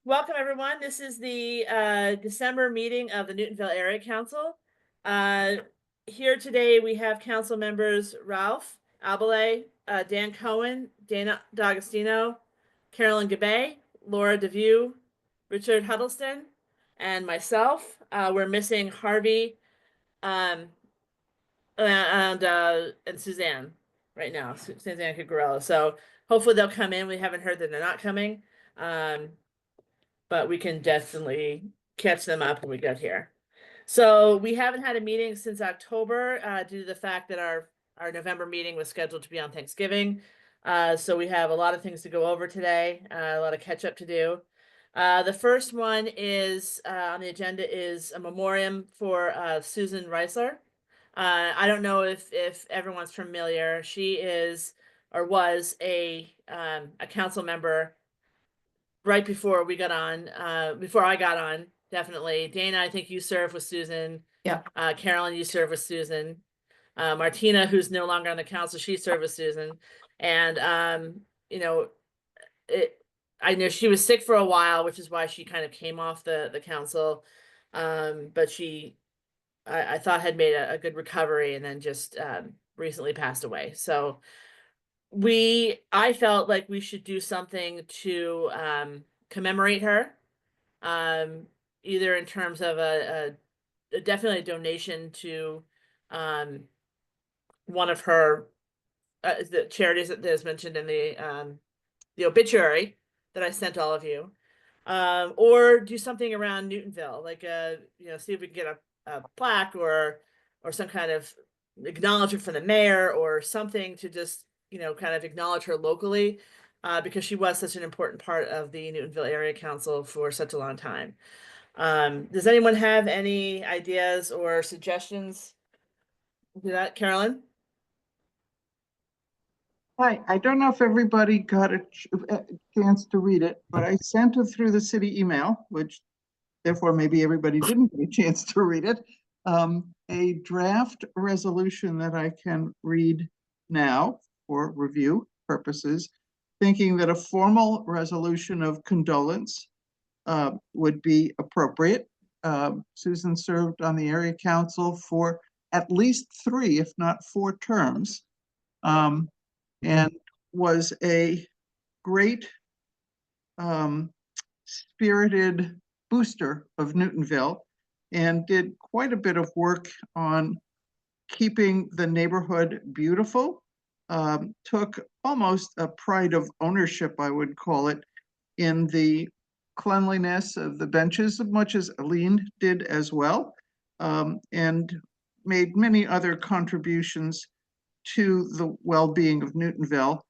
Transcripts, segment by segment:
Welcome everyone. This is the December meeting of the Newtonville Area Council. Uh, Here today we have council members Ralph Abele, Dan Cohen, Dana D'Agostino, Carolyn Gabay, Laura DeVue, Richard Huddleston, and myself. We're missing Harvey um, and Suzanne right now, Suzanne Cucurella. So hopefully they'll come in. We haven't heard that they're not coming. Um, but we can definitely catch them up when we get here. So we haven't had a meeting since October due to the fact that our November meeting was scheduled to be on Thanksgiving. So we have a lot of things to go over today, a lot of catch up to do. The first one is on the agenda is a memoriam for Susan Reisler. I don't know if everyone's familiar. She is or was a council member right before we got on, before I got on, definitely. Dana, I think you served with Susan. Yeah. Carolyn, you served with Susan. Martina, who's no longer on the council, she served with Susan. And you know, I know she was sick for a while, which is why she kind of came off the council. But I thought had made a good recovery and then just recently passed away. So I felt like we should do something to commemorate her, either in terms of definitely a donation to one of her the charities that is mentioned in the obituary that I sent all of you, or do something around Newtonville, like see if we can get a plaque or some kind of acknowledgement from the mayor or something to just kind of acknowledge her locally, because she was such an important part of the Newtonville Area Council for such a long time. Does anyone have any ideas or suggestions? Do that, Carolyn? Hi, I don't know if everybody got a chance to read it, but I sent it through the city email, which therefore maybe everybody didn't get a chance to read it. A draft resolution that I can read now for review purposes, thinking that a formal resolution of condolence would be appropriate. Susan served on the area council for at least 3, if not 4 terms, and was a great spirited booster of Newtonville and did quite a bit of work on keeping the neighborhood beautiful. Took almost a pride of ownership, I would call it, in the cleanliness of the benches, as much as Aline did as well, and made many other contributions to the well-being of Newtonville,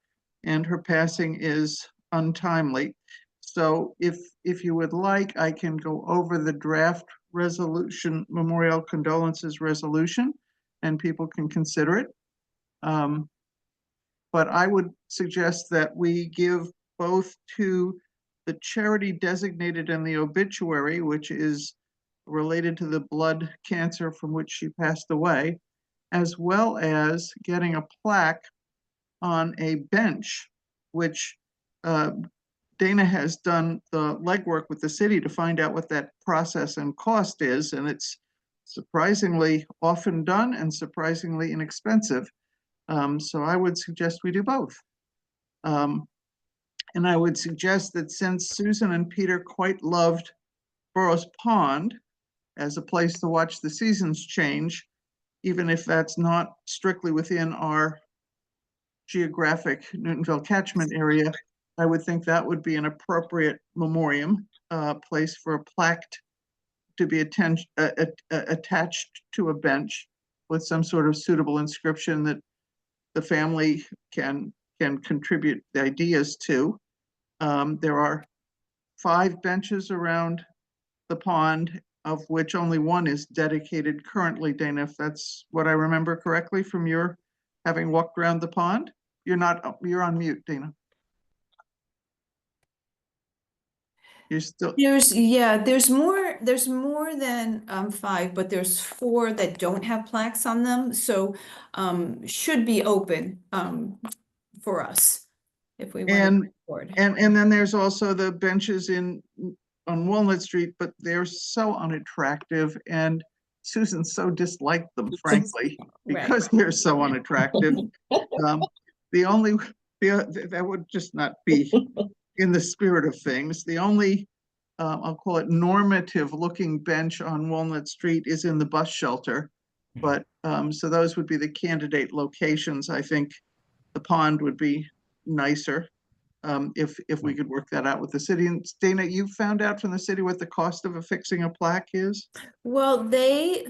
and her passing is untimely. So if you would like, I can go over the draft resolution, memorial condolences resolution, and people can consider it. But I would suggest that we give both to the charity designated in the obituary, which is related to the blood cancer from which she passed away, as well as getting a plaque on a bench, which Dana has done the legwork with the city to find out what that process and cost is, and it's surprisingly often done and surprisingly inexpensive. So I would suggest we do both. And I would suggest that since Susan and Peter quite loved Burroughs Pond as a place to watch the seasons change, even if that's not strictly within our geographic Newtonville catchment area, I would think that would be an appropriate memoriam place for a plaque to be attached to a bench with some sort of suitable inscription that the family can contribute the ideas to. There are 5 benches around the pond, of which only 1 is dedicated currently, Dana, if that's what I remember correctly from your having walked around the pond. You're on mute, Dana. You're still. There's more than 5, but there's 4 that don't have plaques on them, so should be open for us. if we want And, to board. and then there's also the benches on Walnut Street, but they're so unattractive, and Susan so disliked them, frankly, Right. because they're so unattractive. The only, that would just not be in the spirit of things. The only, I'll call it normative looking bench on Walnut Street is in the bus shelter. But, so those would be the candidate locations. I think the pond would be nicer, if we could work that out with the city. And Dana, you found out from the city what the cost of affixing a plaque is? Well, they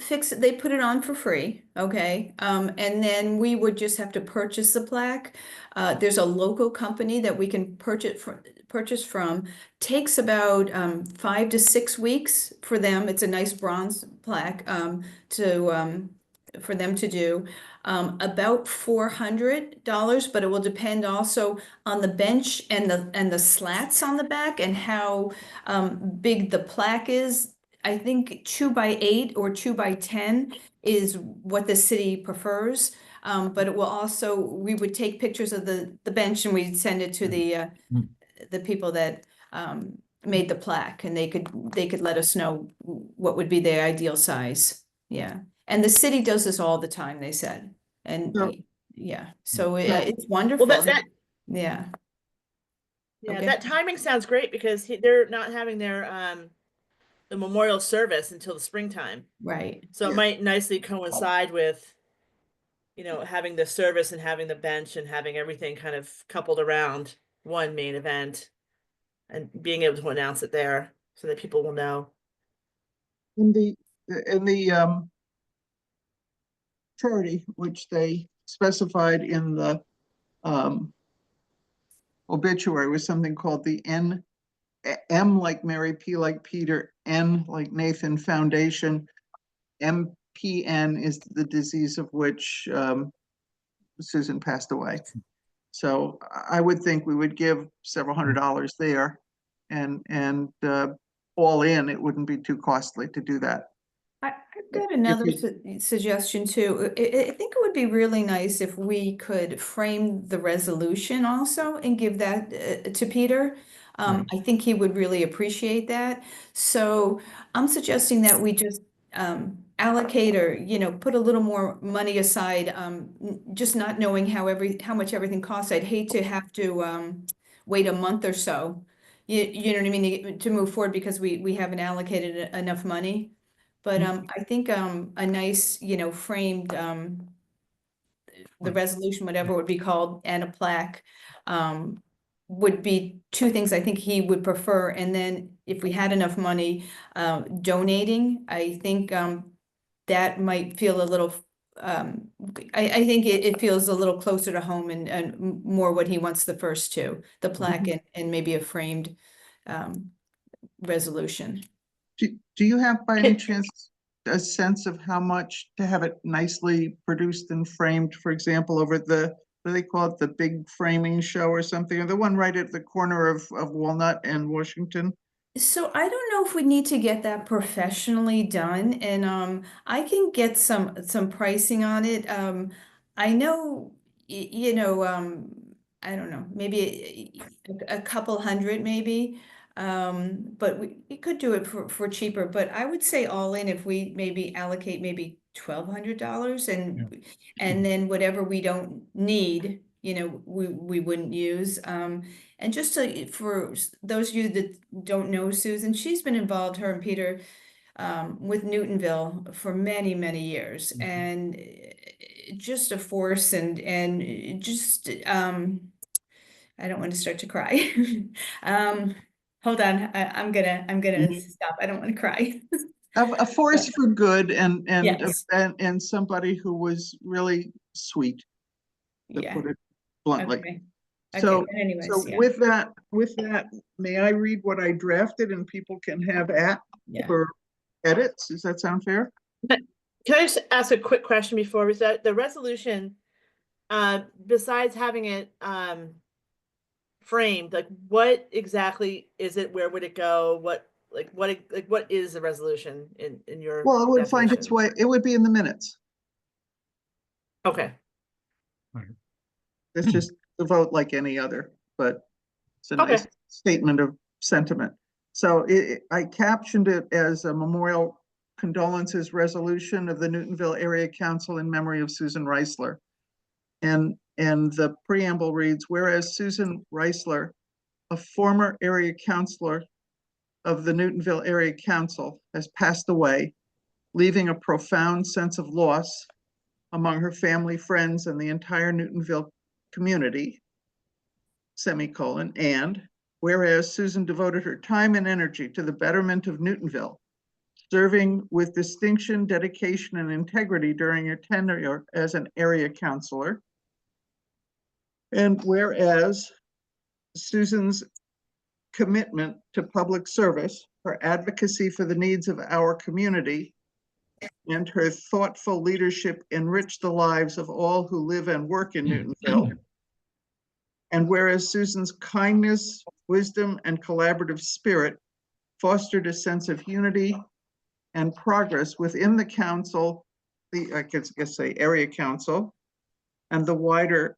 put it on for free, okay? And then we would just have to purchase the plaque. There's a local company that we can purchase from. Takes about 5 to 6 weeks for them. It's a nice bronze plaque for them to do. About $400, but it will depend also on the bench and the slats on the back and how big the plaque is. I think 2x8 or 2x10 is what the city prefers. But it will also, we would take pictures of the bench and we'd send it to the people that made the plaque, and they could let us know what would be the ideal size. Yeah. And the city does this all the time, they said. And So- yeah, so So- it's wonderful. Well, that Yeah. yeah, Okay. that timing sounds great because they're not having their the memorial service until the springtime. Right. So Yeah. it might nicely coincide with, having the service and having the bench and having everything kind of coupled around one main event and being able to announce it there so that people will know. In the charity, which they specified in the obituary, was something called the M like Mary, P like Peter, N like Nathan Foundation. MPN is the disease of which Susan passed away. So I would think we would give several $100s there, and all in, it wouldn't be too costly to do that. I've got another you- suggestion too. I think it would be really nice if we could frame the resolution also and give that to Peter. I think he would really appreciate that. So I'm suggesting that we just allocate or, put a little more money aside, just not knowing how much everything costs. I'd hate to have to wait a month or so. You know what I mean, to move forward because we haven't allocated enough money. But I think a nice, framed the resolution, whatever it would be called, and a plaque would be two things I think he would prefer. And then if we had enough money donating, I think that might feel a little I think it feels a little closer to home and more what he wants the first two, the plaque and maybe a framed resolution. Do you have by any chance a sense of how much to have it nicely produced and framed, for example, over what do they call it, the big framing show or something, or the one right at the corner of Walnut and Washington? So I don't know if we need to get that professionally done, and I can get some pricing on it. I know I don't know, maybe a couple hundred maybe. But we could do it for cheaper, but I would say all in if we maybe allocate maybe $1,200 and then whatever we don't need, we wouldn't use. And just for those of you that don't know Susan, she's been involved, her and Peter, with Newtonville for many, many years, and just a force and just I don't want to start to cry. Hold on, I'm gonna stop. I don't want to cry. A force for good Yes. and somebody who was really sweet, to Yeah. put it bluntly. Okay. So, Okay, but anyways, so yeah. with that, may I read what I drafted and people can have Yeah. for edits? Does that sound fair? Can I just ask a quick question before we start? The resolution, besides having it framed, like what exactly is it? Where would it go? What is the resolution in your Well, it would find its definition? way, it would be in the minutes. Okay. It's just the vote like any other but it's a Okay. nice statement of sentiment. So I captioned it as a memorial condolences resolution of the Newtonville Area Council in memory of Susan Reisler. And the preamble reads, whereas Susan Reisler, a former area councilor of the Newtonville Area Council, has passed away, leaving a profound sense of loss among her family, friends, and the entire Newtonville community, semicolon, and whereas Susan devoted her time and energy to the betterment of Newtonville, serving with distinction, dedication, and integrity during her tenure as an area councilor, and whereas Susan's commitment to public service, her advocacy for the needs of our community, and her thoughtful leadership enriched the lives of all who live and work in Newtonville. And whereas Susan's kindness, wisdom, and collaborative spirit fostered a sense of unity and progress within the council, I guess say area council, and the wider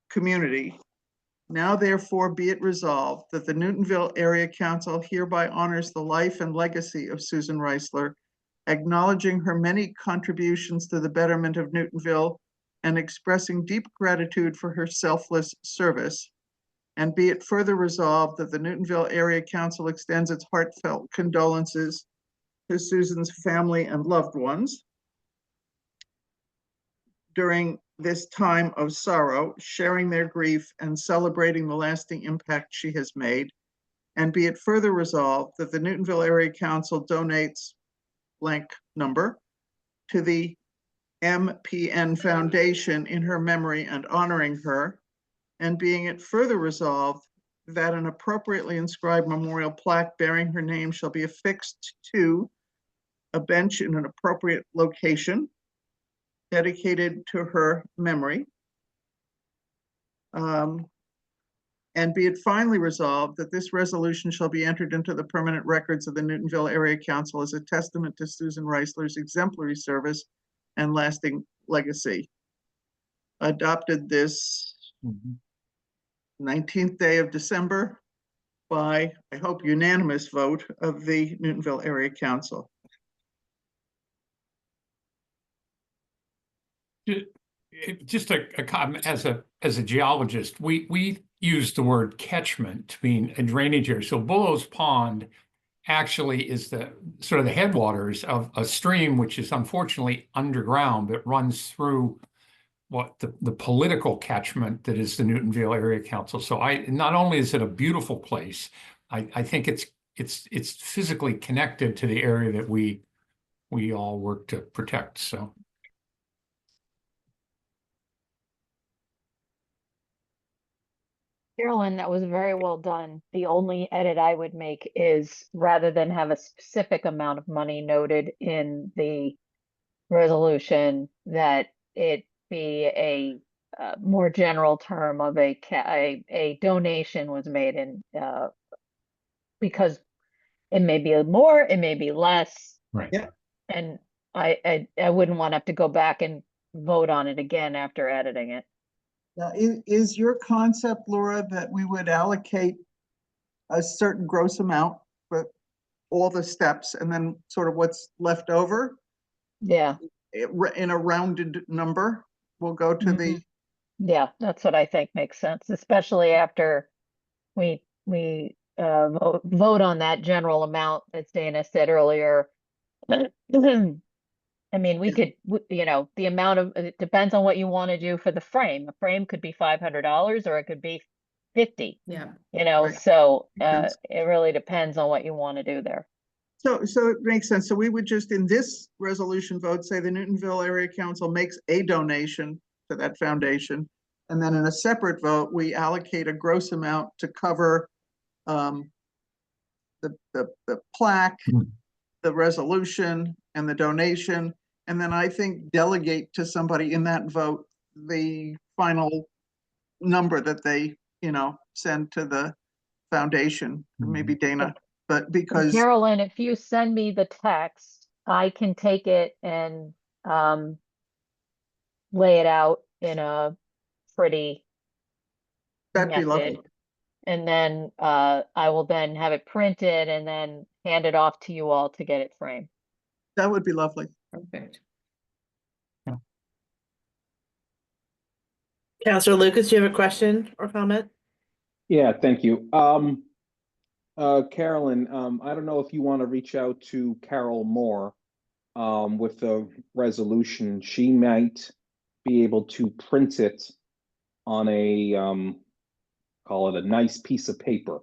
community. Now therefore be it resolved that the Newtonville Area Council hereby honors the life and legacy of Susan Reisler, acknowledging her many contributions to the betterment of Newtonville and expressing deep gratitude for her selfless service. And be it further resolved that the Newtonville Area Council extends its heartfelt condolences to Susan's family and loved ones during this time of sorrow, sharing their grief and celebrating the lasting impact she has made. And be it further resolved that the Newtonville Area Council donates blank number to the MPN Foundation in her memory and honoring her. And being it further resolved that an appropriately inscribed memorial plaque bearing her name shall be affixed to a bench in an appropriate location dedicated to her memory. And be it finally resolved that this resolution shall be entered into the permanent records of the Newtonville Area Council as a testament to Susan Reisler's exemplary service and lasting legacy. Adopted this 19th day of December by, I hope, unanimous vote of the Newtonville Area Council. Just a comment as a geologist, we use the word catchment to mean a drainage area. So Bullows Pond actually is the sort of the headwaters of a stream, which is unfortunately underground, but runs through what the political catchment that is the Newtonville Area Council. So not only is it a beautiful place, I think it's physically connected to the area that we all work to protect. So. Carolyn, that was very well done. The only edit I would make is rather than have a specific amount of money noted in the resolution, that it be a more general term of a donation was made in because it may be more, it may be less. Right. Yeah. And I wouldn't want to have to go back and vote on it again after editing it. Now, is your concept, Laura, that we would allocate a certain gross amount for all the steps and then sort of what's left over Yeah. in a rounded number will go to the, Yeah, that's what I think makes sense, especially after we vote on that general amount, as Dana said earlier. I mean, we could, the amount of, it depends on what you want to do for the frame. A frame could be $500 or it could be 50, Yeah. Right. so Depends. it really depends on what you want to do there. so it makes sense. So we would just in this resolution vote say the Newtonville Area Council makes a donation to that foundation. And then in a separate vote, we allocate a gross amount to cover the plaque, the resolution, and the donation. And then I think delegate to somebody in that vote the final number that they, send to the foundation, maybe Dana, but because Carolyn, if you send me the text, I can take it and lay it out in a pretty that'd be lovely. method. And then I will then have it printed and then hand it off to you all to get it framed. That would be lovely. Perfect. Counselor Lucas, do you have a question or comment? Yeah, thank you. Carolyn, I don't know if you want to reach out to Carol Moore with the resolution. She might be able to print it on a call it a nice piece of paper.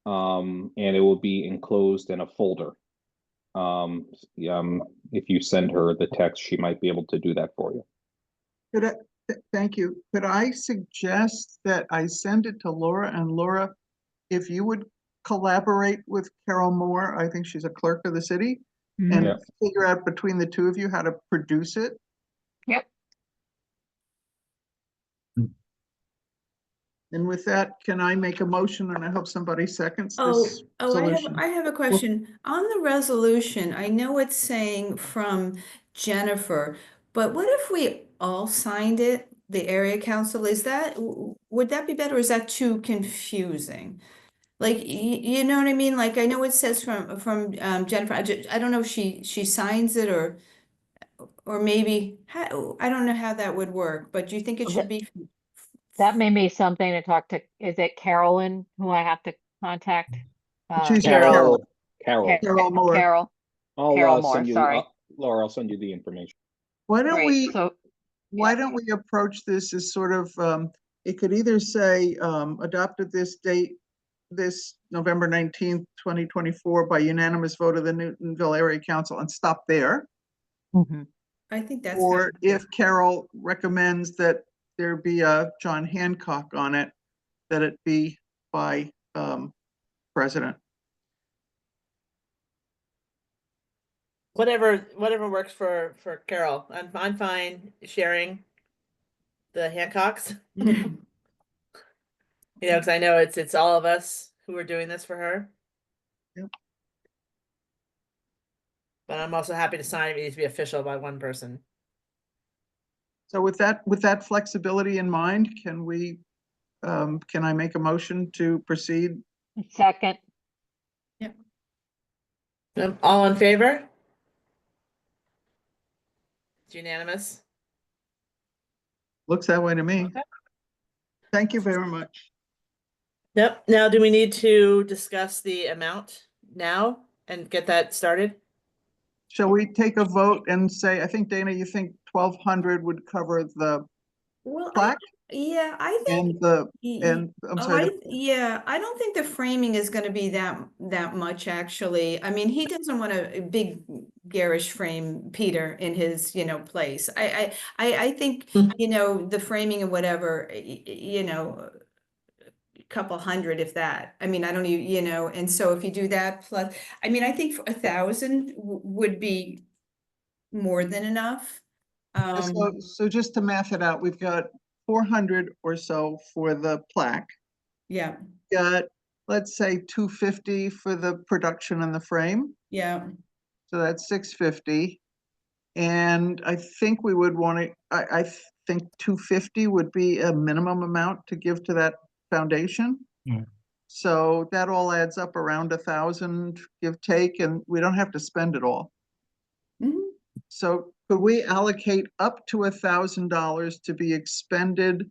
And it will be enclosed in a folder. If you send her the text, she might be able to do that for you. Could I, thank you. Could I suggest that I send it to Laura, and Laura, if you would collaborate with Carol Moore, I think she's a clerk of the city, and Yeah. figure out between the two of you how to produce it? Yep. And with that, can I make a motion, and I hope somebody seconds Oh, this oh, solution? I have a question. On the resolution, I know it's saying from Jennifer, but what if we all signed it, the area council? Is that, would that be better, or is that too confusing? Like, you know what I mean? Like, I know it says from Jennifer, I don't know if she signs it, or maybe, I don't know how that would work, but do you think it should be? That may be something to talk to, is it Carolyn who I have to contact? She's Carol. Carol. Carol Moore. Carol, I'll Carol Moore, send you, sorry. Laura, I'll send you the information. Why don't Great, we, so, why don't we approach this as sort of, it could either say, adopted this date, this November 19th, 2024 by unanimous vote of the Newtonville Area Council, and stop there. Mhm. I think that's. Or if Carol recommends that there be a John Hancock on it, that it be by president. Whatever works for Carol. I'm fine sharing the Hancocks. You know, because I know it's all of us who are doing this for her. Yep. But I'm also happy to sign if it needs to be official by one person. So with that flexibility in mind, can we, can I make a motion to proceed? Second, All in favor? It's unanimous. Looks that way to me. Okay. Thank you very much. Yep. Now, do we need to discuss the amount now and get that started? Shall we take a vote and say, I think Dana, you think 1,200 would cover the Well, plaque yeah, I think. and the, y- and I'm sorry, Yeah, I don't think the framing is gonna be that much, actually. I mean, he doesn't want a big garish frame, Peter, in his, place. I think, the framing and whatever, a couple hundred, if that. I mean, I don't even, and so if you do that plus, I mean, I think 1,000 would be more than enough. so just to math it out, we've got 400 or so for the plaque. Yeah, Got, let's say 250 for the production and the frame. yeah. So that's 650. And I think we would want to, I think 250 would be a minimum amount to give to that foundation. Yeah. So that all adds up around 1,000, give take, and we don't have to spend it all. Mhm. So could we allocate up to $1,000 to be expended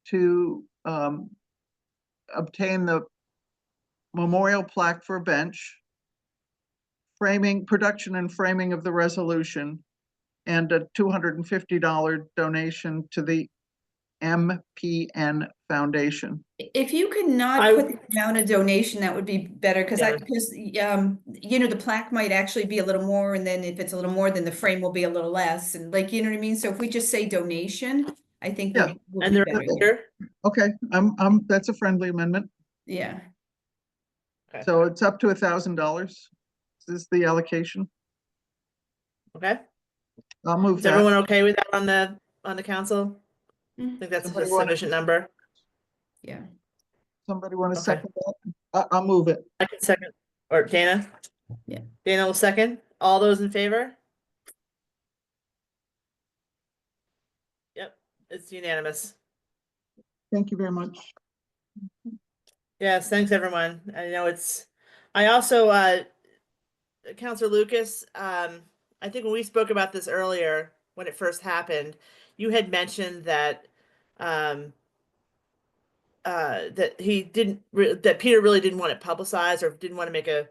to obtain the memorial plaque for a bench, framing, production and framing of the resolution, and a $250 donation to the MPN Foundation? If you could not I- put the amount of donation, that would be better, because Yeah. the plaque might actually be a little more, and then if it's a little more, then the frame will be a little less, and like, you know what I mean? So if we just say donation, I think Yeah. would And be the better. remainder? Okay, that's a friendly amendment. Yeah, Okay. So it's up to $1,000. Is the allocation? Okay. I'll move Is that. everyone okay with that on the council? I Mhm. think that's a Somebody wanna- sufficient number. yeah. Somebody want to Okay. second that? I'll move it. I can second, or Dana? Yeah. Dana will second. All those in favor? Yep, it's unanimous. Thank you very much. Yes, thanks everyone. I know I also, Counselor Lucas, I think when we spoke about this earlier, when it first happened, you had mentioned that, um, that that Peter really didn't want it publicized or didn't want to make a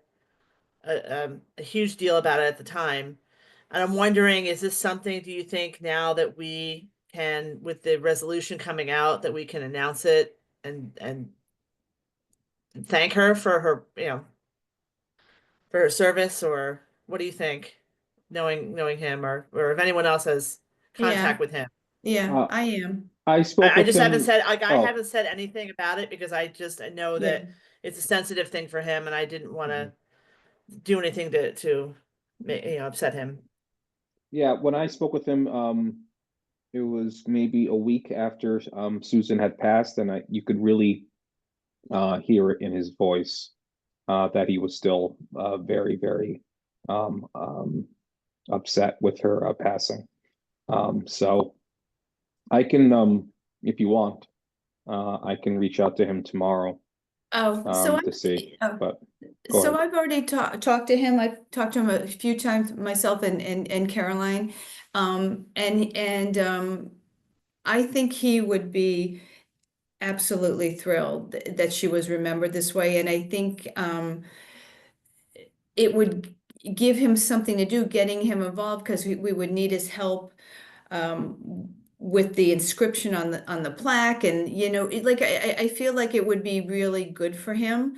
huge deal about it at the time. And I'm wondering, is this something, do you think now that we can, with the resolution coming out, that we can announce it and thank her for her, for her service, or what do you think? Knowing him, or if anyone else has Yeah, contact with him. yeah, Uh, I am. I spoke I with just haven't him. said, I Oh, haven't said anything about it because I know Yeah, that it's a sensitive thing for him and I didn't want mhm. to do anything to upset him. Yeah, when I spoke with him, it was maybe a week after Susan had passed, and you could really hear it in his voice that he was still very, very upset with her passing. So I can, if you want, I can reach out to him tomorrow oh, to see. But go so ahead. I've already talked to him. I've talked to him a few times myself and Caroline. I think he would be absolutely thrilled that she was remembered this way. And I think it would give him something to do, getting him involved, because we would need his help with the inscription on the plaque. And like I feel like it would be really good for him,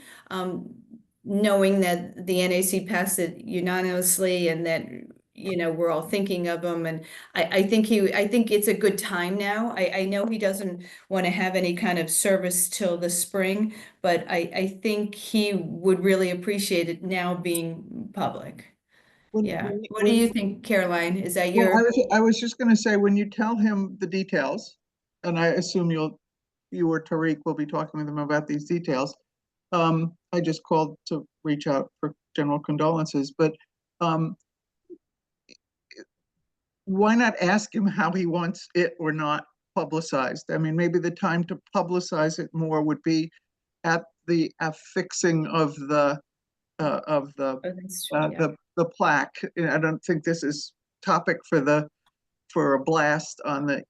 knowing that the NAC passed it unanimously and that we're all thinking of him. And I think it's a good time now. I know he doesn't want to have any kind of service till the spring, but I think he would really appreciate it now being public. Yeah. What do you think, Caroline? Is that Well, your? I was just gonna say, when you tell him the details, and I assume you or Tariq will be talking with him about these details. I just called to reach out for general condolences, but um, why not ask him how he wants it or not publicized? I mean, maybe the time to publicize it more would be at the affixing of the Yeah. the plaque. I don't think this is topic for a blast on Yeah.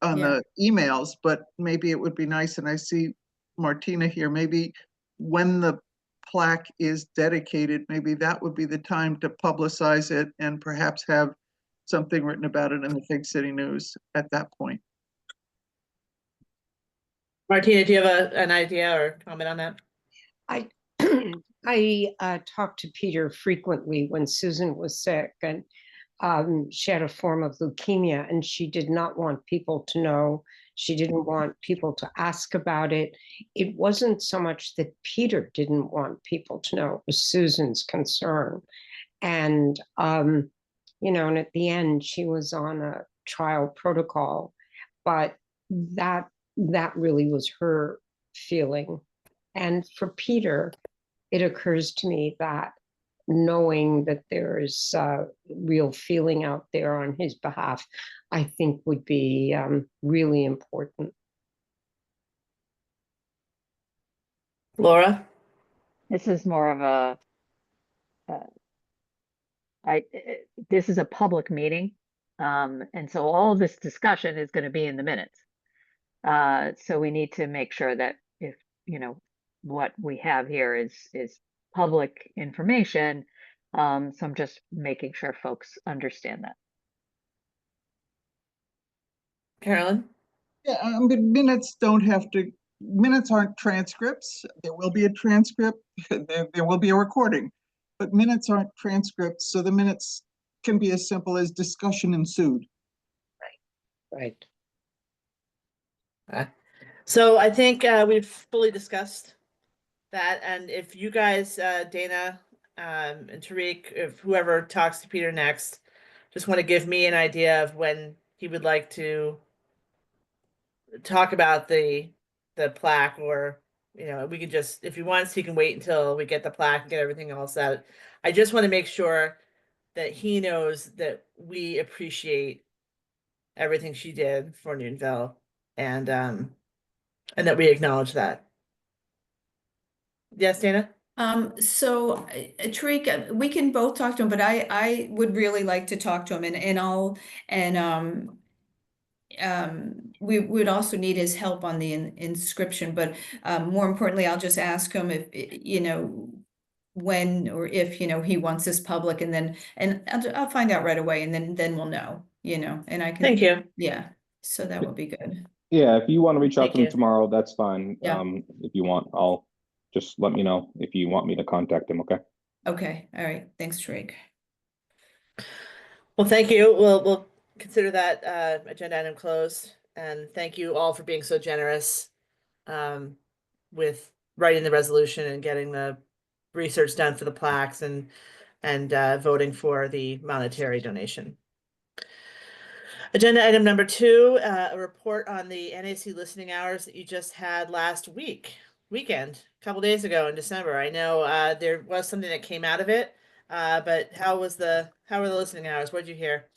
the emails, but maybe it would be nice. And I see Martina here. Maybe when the plaque is dedicated, maybe that would be the time to publicize it and perhaps have something written about it in the Big City News at that point. Martina, do you have an idea or comment on that? I I talked to Peter frequently when Susan was sick, and she had a form of leukemia, and she did not want people to know. She didn't want people to ask about it. It wasn't so much that Peter didn't want people to know; it was Susan's concern. And and at the end, she was on a trial protocol, but that really was her feeling. And for Peter, it occurs to me that knowing that there is real feeling out there on his behalf, I think would be really important. Laura? This is more of this is a public meeting. And so all of this discussion is going to be in the minutes. So we need to make sure that if, what we have here is public information. So I'm just making sure folks understand that. Carolyn? Yeah, minutes aren't transcripts. There will be a transcript, there will be a recording, but minutes aren't transcripts. So the minutes can be as simple as discussion ensued. Right. So I think we've fully discussed that, and if you guys, Dana, and Tariq, if whoever talks to Peter next, just want to give me an idea of when he would like to talk about the plaque, or we could just, if he wants, he can wait until we get the plaque and get everything else out. I just want to make sure that he knows that we appreciate everything she did for Newtonville, and that we acknowledge that. Yes, Dana? So Tariq, we can both talk to him, but I would really like to talk to him we would also need his help on the inscription, but more importantly, I'll just ask him if, when or if, he wants this public, and I'll find out right away, and then we'll know, and I can. Thank you. Yeah, so that would be good. Yeah, if you want to reach out Thank to me you. tomorrow, that's fine. Yeah. If you want, I'll just let me know if you want me to contact him, okay? Okay, all right, thanks, Tariq. Well, thank you. We'll consider that agenda item closed. And thank you all for being so generous with writing the resolution and getting the research done for the plaques and voting for the monetary donation. Agenda item number 2, a report on the NAC listening hours that you just had last weekend, a couple days ago in December. I know there was something that came out of it, but how were the listening hours? What did you hear?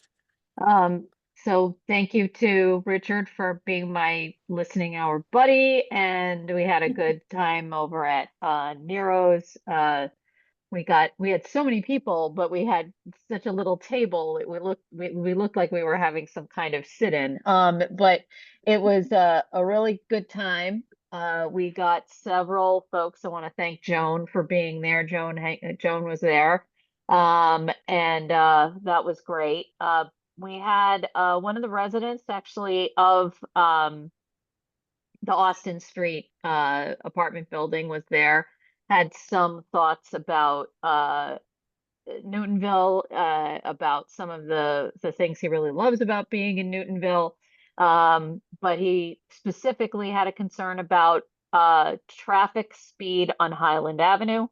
So thank you to Richard for being my listening hour buddy, and we had a good time over at Nero's. We had so many people, but we had such a little table. We looked like we were having some kind of sit-in. But it was a really good time. We got several folks. I want to thank Joan for being there. Joan was there. And that was great. We had one of the residents actually of the Austin Street apartment building was there, had some thoughts about Newtonville, about some of the things he really loves about being in Newtonville. But he specifically had a concern about traffic speed on Highland Avenue.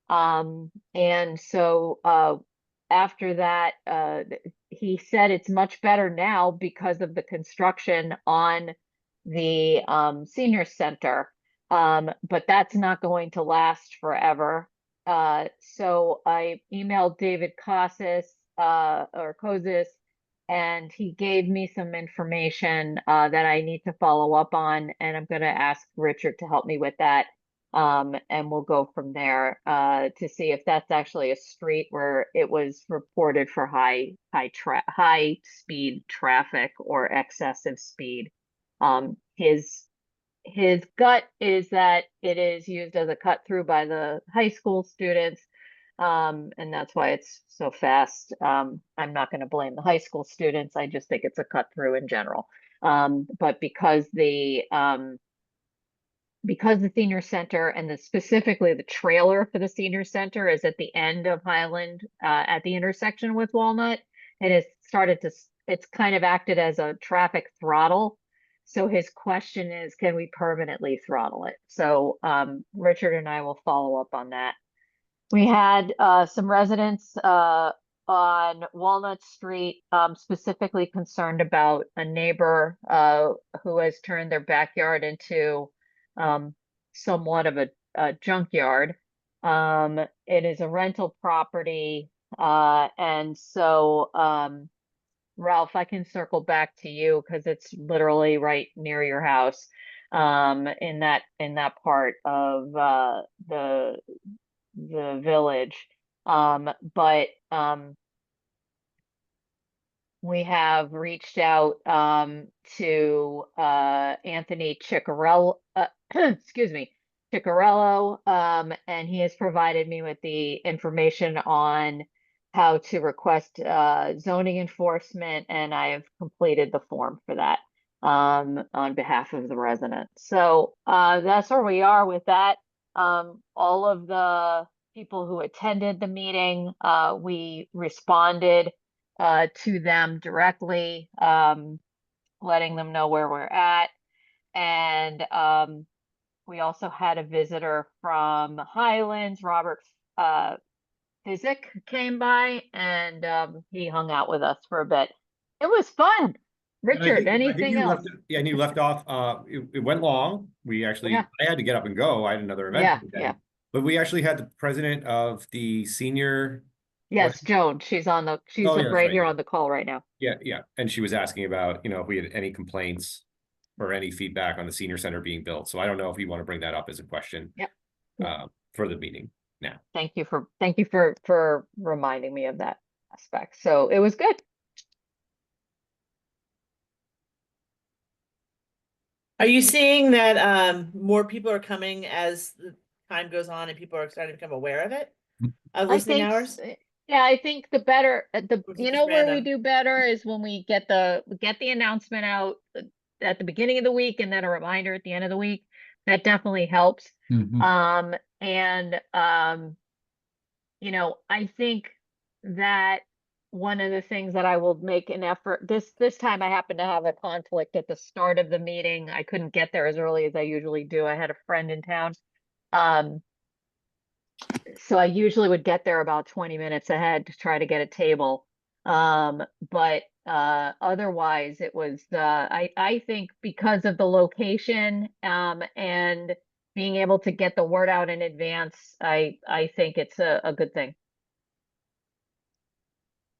And so after that, he said it's much better now because of the construction on the senior center. But that's not going to last forever. So I emailed David Kosis, and he gave me some information that I need to follow up on, and I'm going to ask Richard to help me with that. And we'll go from there to see if that's actually a street where it was reported for high speed traffic or excessive speed. His gut is that it is used as a cut through by the high school students, and that's why it's so fast. I'm not going to blame the high school students. I just think it's a cut through in general. But because the senior center and specifically the trailer for the senior center is at the end of Highland, at the intersection with Walnut, it's kind of acted as a traffic throttle. So his question is, can we permanently throttle it? So Richard and I will follow up on that. We had some residents on Walnut Street specifically concerned about a neighbor who has turned their backyard into somewhat of a junkyard. It is a rental property, and so Ralph, I can circle back to you because it's literally right near your house, in that part of the village. But we have reached out to Anthony Ciccarello, Ciccarello, and he has provided me with the information on how to request zoning enforcement, and I have completed the form for that on behalf of the resident. So that's where we are with that. All of the people who attended the meeting, we responded to them directly, letting them know where we're at. And we also had a visitor from Highlands, Robert Physic came by, and he hung out with us for a bit. It was fun. Richard, anything else? And you left off, it went long. We actually, Yeah. I had to get up and go. I had another event. Yeah. But we actually had the president of the senior. Yes, Joan, she's Oh, yeah, that's right right. here on the call right now. Yeah. And she was asking about, if we had any complaints or any feedback on the senior center being built. So I don't know if you want to bring that up as a question. Yep. for the meeting now. Thank you for reminding me of that aspect. So it was good. Are you seeing that more people are coming as the time goes on and people are starting to become aware of it? Of I listening think, hours? yeah, I think the better, Or is it you just know, where we random? do better is when we get the announcement out at the beginning of the week and then a reminder at the end of the week. That definitely helps. Mhm. And you know, I think that one of the things that I will make an effort, this time I happen to have a conflict at the start of the meeting. I couldn't get there as early as I usually do. I had a friend in town. So I usually would get there about 20 minutes ahead to try to get a table. But otherwise it was I think because of the location and being able to get the word out in advance, I think it's a good thing.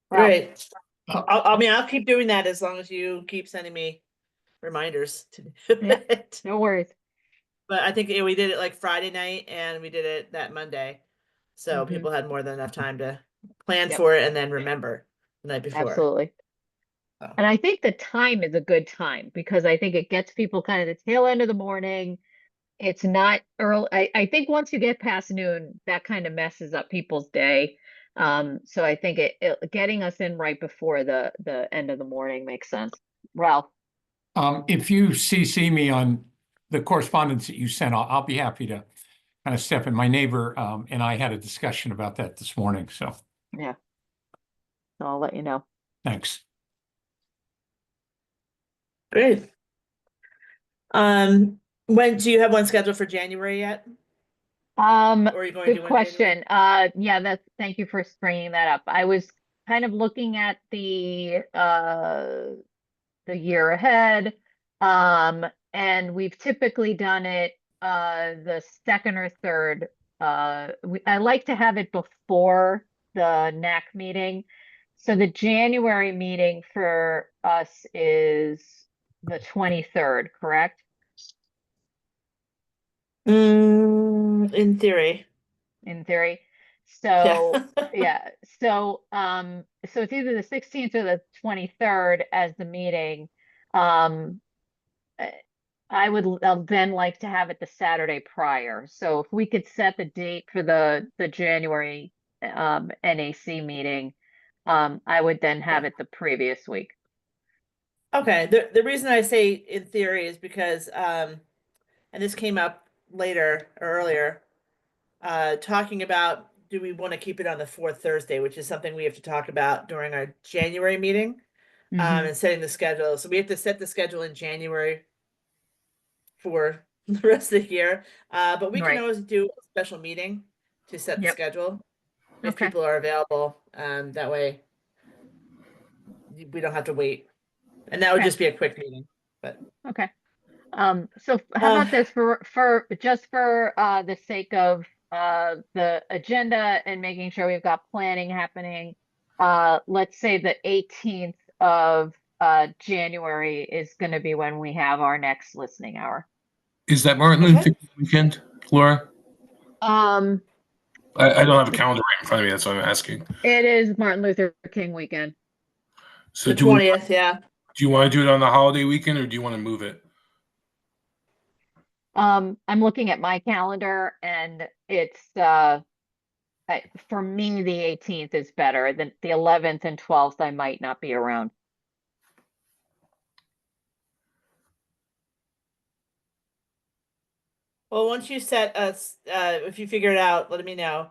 Well, Great. I mean, I'll keep doing that as long as you keep sending me reminders to do yeah, it. no worries. But I think we did it like Friday night and we did it that Monday. So Mhm. people had more than enough time to plan Yep, for it and then remember the night before. absolutely. So. And I think the time is a good time because I think it gets people kind of the tail end of the morning. It's not early. I think once you get past noon, that kind of messes up people's day. So I think getting us in right before the end of the morning makes sense. Ralph, If you CC me on the correspondence that you sent, I'll be happy to kind of step in. My neighbor and I had a discussion about that this morning, so yeah, so I'll let you know. thanks. Great. When do you have one scheduled for January yet? Or are you going to Good do one in January? question. Yeah, thank you for bringing that up. I was kind of looking at the year ahead. And we've typically done it the second or third. I like to have it before the NAC meeting. So the January meeting for us is the 23rd, correct? In theory. In theory. Yeah. So yeah, so it's either the 16th or the 23rd as the meeting. Um, I'll then like to have it the Saturday prior. So if we could set the date for the January NAC meeting, I would then have it the previous week. Okay, the reason I say in theory is because and this came up later or earlier, talking about do we want to keep it on the fourth Thursday, which is something we have to talk about during our January meeting, Mhm. and setting the schedule. So we have to set the schedule in January for the rest of the year. But we can Right. always do a special meeting to set the Yep. schedule if Okay. people are available. That way we don't have to wait. And that would Okay. just be a quick meeting. But Okay. So how about this for just for the sake of the agenda and making sure we've got planning happening, let's say the 18th of January is going to be when we have our next listening hour. Is that Martin Okay. Luther King weekend, Laura? Um, I don't have a calendar right in front of me. That's why I'm asking. it is Martin Luther King weekend. So The 20th, yeah. do you want to do it on the holiday weekend or do you want to move it? I'm looking at my calendar and it's for me the 18th is better than the 11th and 12th. I might not be around. Well, once you set us, if you figure it out, let me know.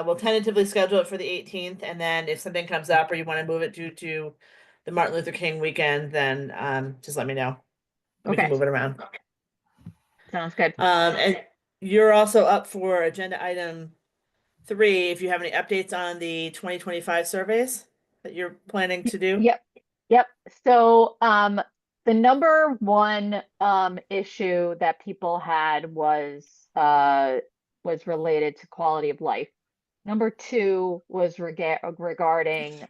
We'll tentatively schedule it for the 18th, and then if something comes up or you want to move it due to the Martin Luther King weekend, then just let me know. We can Okay, move it around. sounds good. And you're also up for agenda item 3, if you have any updates on the 2025 surveys that you're planning to do. Yep, yep. So the number one issue that people had was related to quality of life. Number two was regarding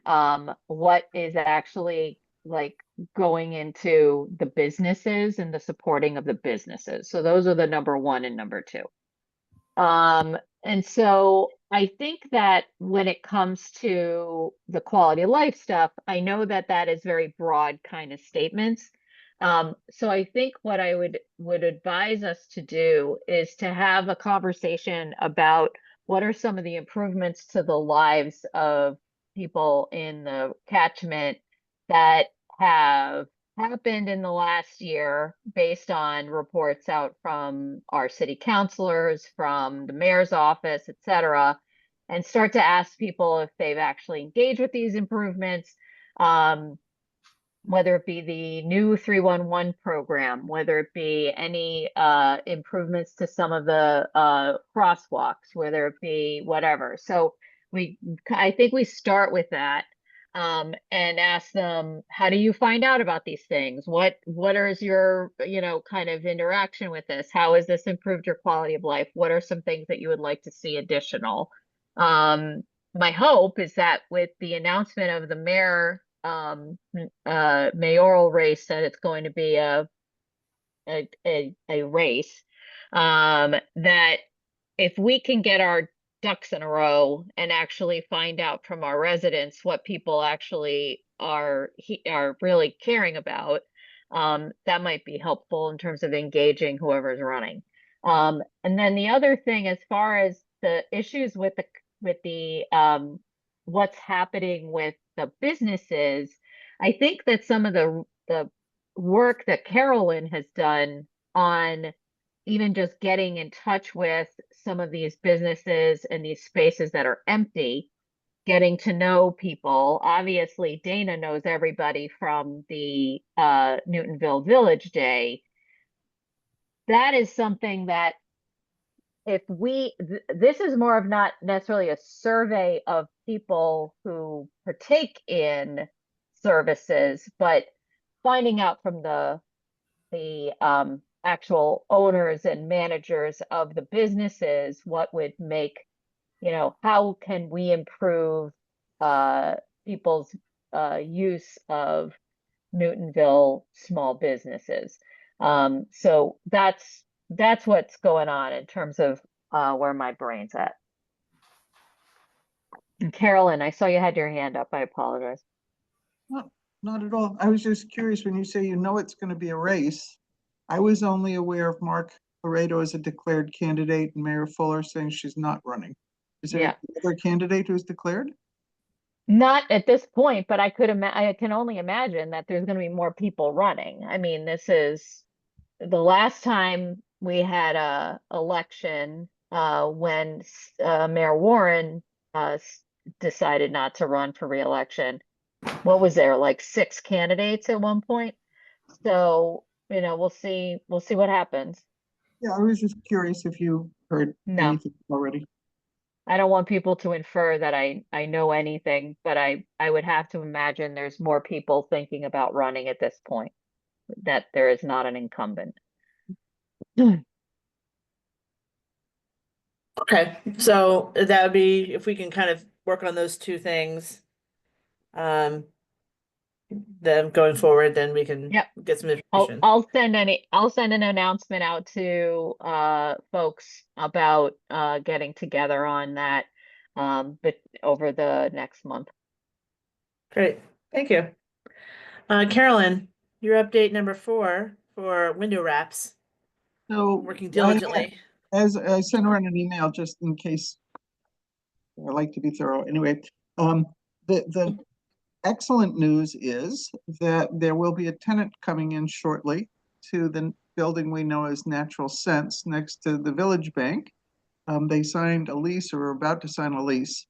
what is actually like going into the businesses and the supporting of the businesses. So those are the number one and number two. And so I think that when it comes to the quality of life stuff, I know that that is very broad kind of statements. So I think what I would advise us to do is to have a conversation about what are some of the improvements to the lives of people in the catchment that have happened in the last year based on reports out from our city councilors, from the mayor's office, et cetera, and start to ask people if they've actually engaged with these improvements, whether it be the new 311 program, whether it be any improvements to some of the crosswalks, whether it be whatever. So I think we start with that. And ask them, how do you find out about these things? What is your, kind of interaction with this? How has this improved your quality of life? What are some things that you would like to see additional? My hope is that with the announcement of the mayoral race, that it's going to be a race, that if we can get our ducks in a row and actually find out from our residents what people actually are really caring about, that might be helpful in terms of engaging whoever's running. And then the other thing, as far as the issues with the what's happening with the businesses, I think that some of the work that Carolyn has done on even just getting in touch with some of these businesses and these spaces that are empty, getting to know people. Obviously, Dana knows everybody from the Newtonville Village Day. That is something that if this is more of not necessarily a survey of people who partake in services, but finding out from the actual owners and managers of the businesses what would make, how can we improve people's use of Newtonville small businesses. So that's what's going on in terms of where my brain's at. And Carolyn, I saw you had your hand up. I apologize. No, not at all. I was just curious when you say it's going to be a race. I was only aware of Mark Laredo as a declared candidate and Mayor Fuller saying she's not running. Is there another candidate who's declared? Not at this point, but I can only imagine that there's going to be more people running. I mean, this is the last time we had a election when Mayor Warren decided not to run for re-election. What was there, like 6 candidates at one point? So, we'll see what happens. Yeah, I was just curious if you heard anything already. I don't want people to infer that I know anything, but I would have to imagine there's more people thinking about running at this point, that there is not an incumbent. Okay, so that would be, if we can kind of work on those two things, then going forward, then we can get some information. I'll send an announcement out to folks about getting together on that but over the next month. Great, thank you. Carolyn, your update number 4 for window wraps. So working diligently. As I sent around an email just in case, I like to be thorough. Anyway, the excellent news is that there will be a tenant coming in shortly to the building we know as Natural Sense next to the Village Bank. They signed a lease, or are about to sign a lease.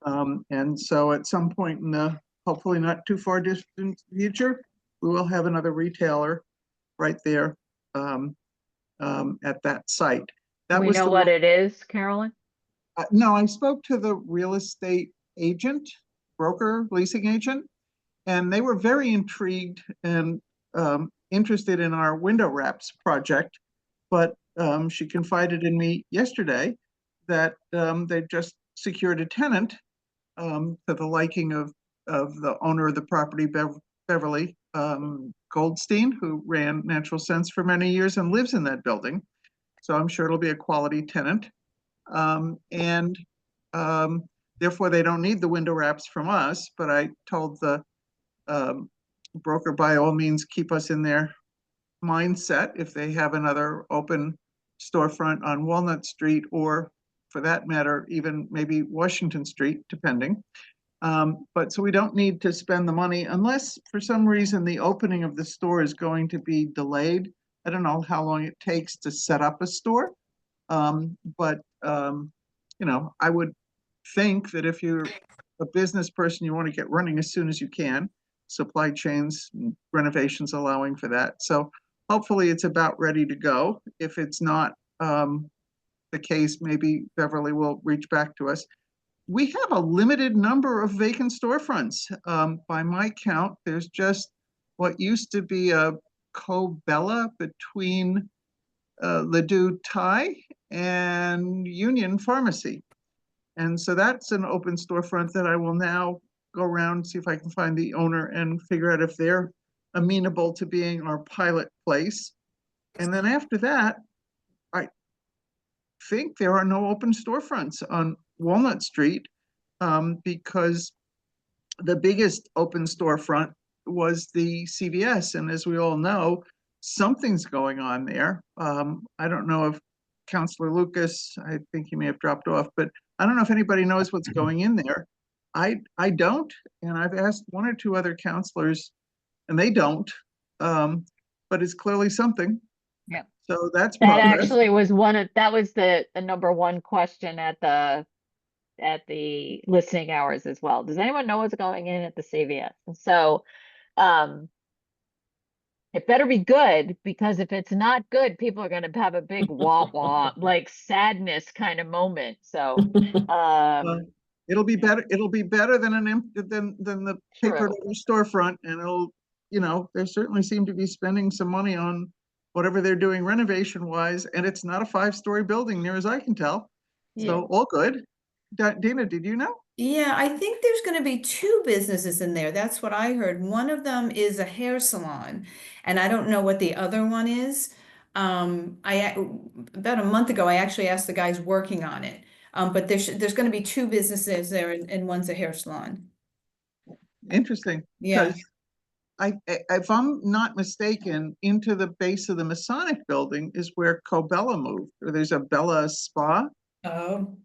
And so at some point in the hopefully not too far distant future, we will have another retailer right there at that site. Do we know what it is, Carolyn? No, I spoke to the real estate agent, broker, leasing agent, and they were very intrigued and interested in our window wraps project. But she confided in me yesterday that they just secured a tenant to the liking of the owner of the property, Beverly Goldstein, who ran Natural Sense for many years and lives in that building. So I'm sure it'll be a quality tenant. And therefore, they don't need the window wraps from us. But I told the broker, by all means, keep us in their mindset if they have another open storefront on Walnut Street, or for that matter, even maybe Washington Street, depending. But so we don't need to spend the money unless for some reason the opening of the store is going to be delayed. I don't know how long it takes to set up a store. But I would think that if you're a business person, you want to get running as soon as you can, supply chains, renovations allowing for that. So hopefully it's about ready to go. If it's not the case, maybe Beverly will reach back to us. We have a limited number of vacant storefronts. By my count, there's just what used to be a co-bella between Ledoux Thai and Union Pharmacy. And so that's an open storefront that I will now go around and see if I can find the owner and figure out if they're amenable to being our pilot place. And then after that, I think there are no open storefronts on Walnut Street because the biggest open storefront was the CVS. And as we all know, something's going on there. I don't know if Councilor Lucas, I think he may have dropped off, but I don't know if anybody knows what's going in there. I don't, and I've asked one or two other counselors, and they don't. But it's clearly something. Yeah. So that's That progress. actually was that was the number one question at the listening hours as well. Does anyone know what's going in at the CVS? And so, it better be good, because if it's not good, people are going to have a big wah wah, like sadness kind of moment. So, It'll be better. It'll be better than than the papered true. storefront, and they certainly seem to be spending some money on whatever they're doing renovation wise, and it's not a 5-story building near as I can tell. Yeah. So all good. Dina, did you know? Yeah, I think there's going to be 2 businesses in there. That's what I heard. One of them is a hair salon, and I don't know what the other one is. About a month ago, I actually asked the guys working on it. But there's going to be 2 businesses there, and one's a hair salon. Interesting. Yeah. Because if I'm not mistaken, into the base of the Masonic building is where Cobella moved, or there's a Bella Spa. Oh,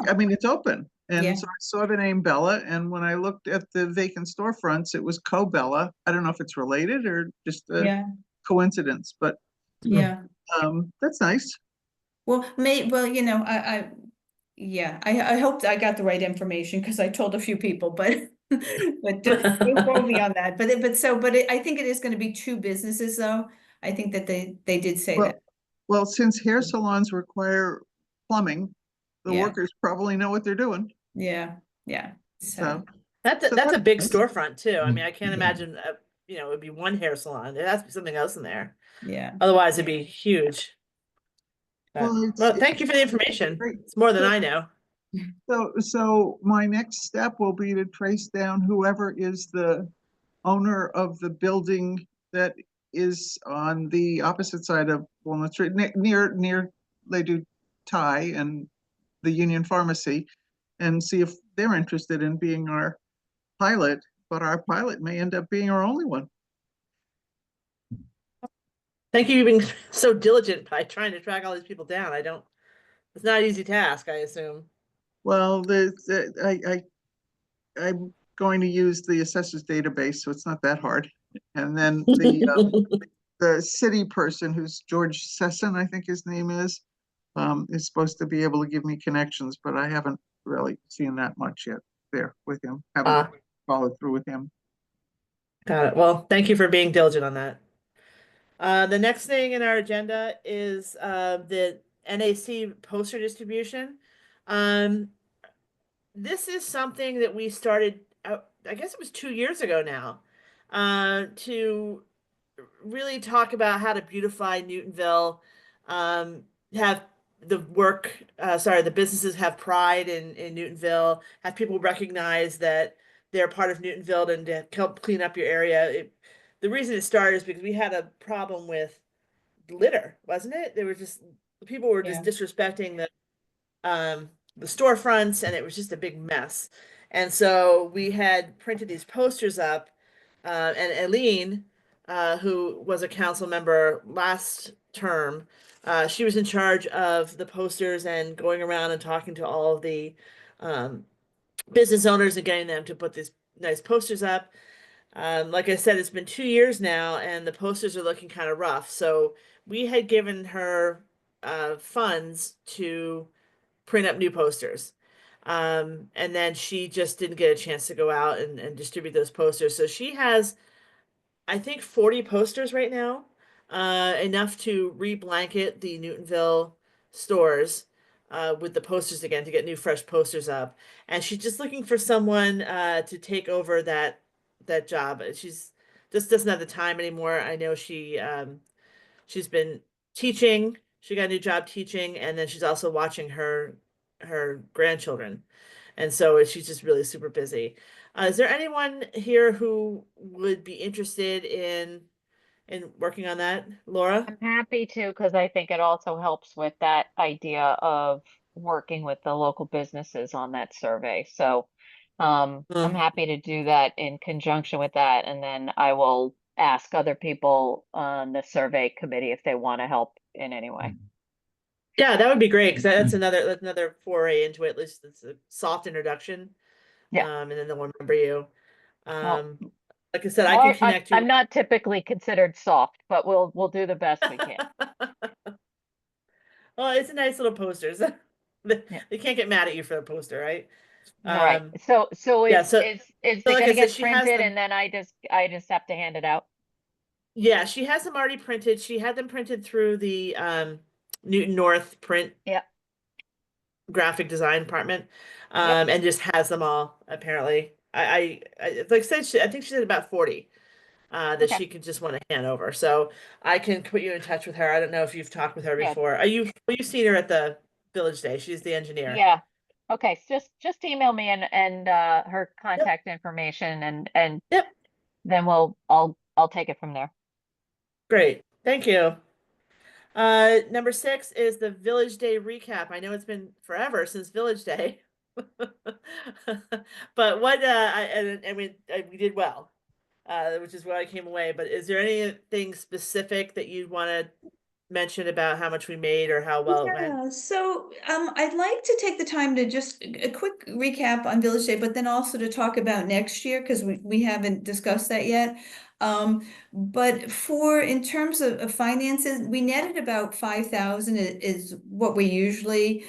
I mean, it's open. And Yeah. so I saw the name Bella, and when I looked at the vacant storefronts, it was Cobella. I don't know if it's related or just a yeah, coincidence, but yeah. that's nice. Well, I hope I got the right information, because I told a few people, but don't quote me on that. I think it is going to be 2 businesses, though. I think that they did say Well, that. well, since hair salons require plumbing, the Yeah. workers probably know what they're doing. Yeah, yeah. So That's So a that- big storefront too. I mean, I can't Yeah. imagine, it would be one hair salon. There has to be something else in there. Yeah. Otherwise, it'd be huge. But, Well, thank you for the information. great. It's more than I know. So my next step will be to trace down whoever is the owner of the building that is on the opposite side of Walnut Street, near Ledoux Thai and the Union Pharmacy, and see if they're interested in being our pilot. But our pilot may end up being our only one. Thank you for being so diligent by trying to track all these people down. It's not an easy task, I assume. Well, I'm going to use the assessors database, so it's not that hard. And then the city person, who's George Sesson, I think his name is supposed to be able to give me connections, but I haven't really seen that much yet there with him. Haven't followed through with him. Got it. Well, thank you for being diligent on that. The next thing in our agenda is the NAC poster distribution. This is something that we started, I guess it was 2 years ago now, to really talk about how to beautify Newtonville, have the businesses have pride in Newtonville, have people recognize that they're part of Newtonville, and to help clean up your area. The reason it started is because we had a problem with litter, wasn't it? People were just disrespecting the storefronts, and it was just a big mess. And so we had printed these posters up, and Eileen, who was a council member last term, she was in charge of the posters and going around and talking to all of the um, business owners and getting them to put these nice posters up. Like I said, it's been 2 years now, and the posters are looking kind of rough. So we had given her funds to print up new posters. And then she just didn't get a chance to go out and distribute those posters. So she has, I think, 40 posters right now, enough to re-blanket the Newtonville stores with the posters again to get new fresh posters up. And she's just looking for someone to take over that job. She's just doesn't have the time anymore. I know she's been teaching. She got a new job teaching, and then she's also watching her grandchildren. And so she's just really super busy. Is there anyone here who would be interested in working on that, Laura? I'm happy to, because I think it also helps with that idea of working with the local businesses on that survey. So I'm happy to do that in conjunction with that, and then I will ask other people on the survey committee if they want to help in any way. Yeah, that would be great, because that's another foray into it. At least it's a soft introduction. Yeah. And then they'll remember you. Well, Like I said, I can Well, connect you. I'm not typically considered soft, but we'll do the best we can. Well, it's a nice little posters. They Yeah. they can't get mad at you for the poster, right? Right. Um, So yeah, is so- is it like I gonna said, get she has printed them- and then I just have to hand it out? Yeah, she has them already printed. She had them printed through the Newton North print Yeah. graphic design department, and just has them all apparently. I like I said, I think she said about 40 that Okay. she could just want to hand over. So I can put you in touch with her. I don't know if you've talked with her Yeah. before. You've seen her at the Village Day? She's the engineer. Yeah. Okay. So just email me and her contact information and Yep. then I'll take it from there. Great. Thank you. Number 6 is the Village Day recap. I know it's been forever since Village Day. But what we did well, which is why I came away. But is there anything specific that you want to mention about how much we made or how well it went? Yeah, so I'd like to take the time to just a quick recap on Village Day, but then also to talk about next year because we haven't discussed that yet. But in terms of finances, we netted about 5,000 is what we usually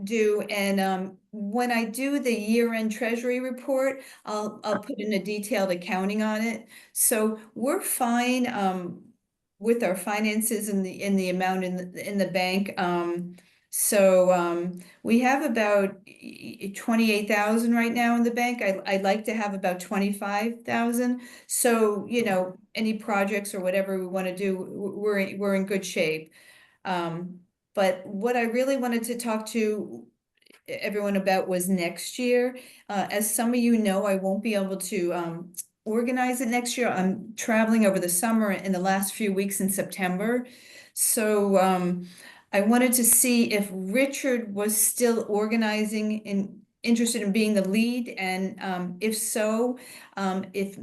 do. And when I do the year-end treasury report, I'll put in a detailed accounting on it. So we're fine with our finances and the amount in the bank. So we have about 28,000 right now in the bank. I'd like to have about 25,000. So, any projects or whatever we want to do, we're in good shape. But what I really wanted to talk to everyone about was next year. As some of you know, I won't be able to organize it next year. I'm traveling over the summer in the last few weeks in September. So I wanted to see if Richard was still organizing and interested in being the lead, and if so, if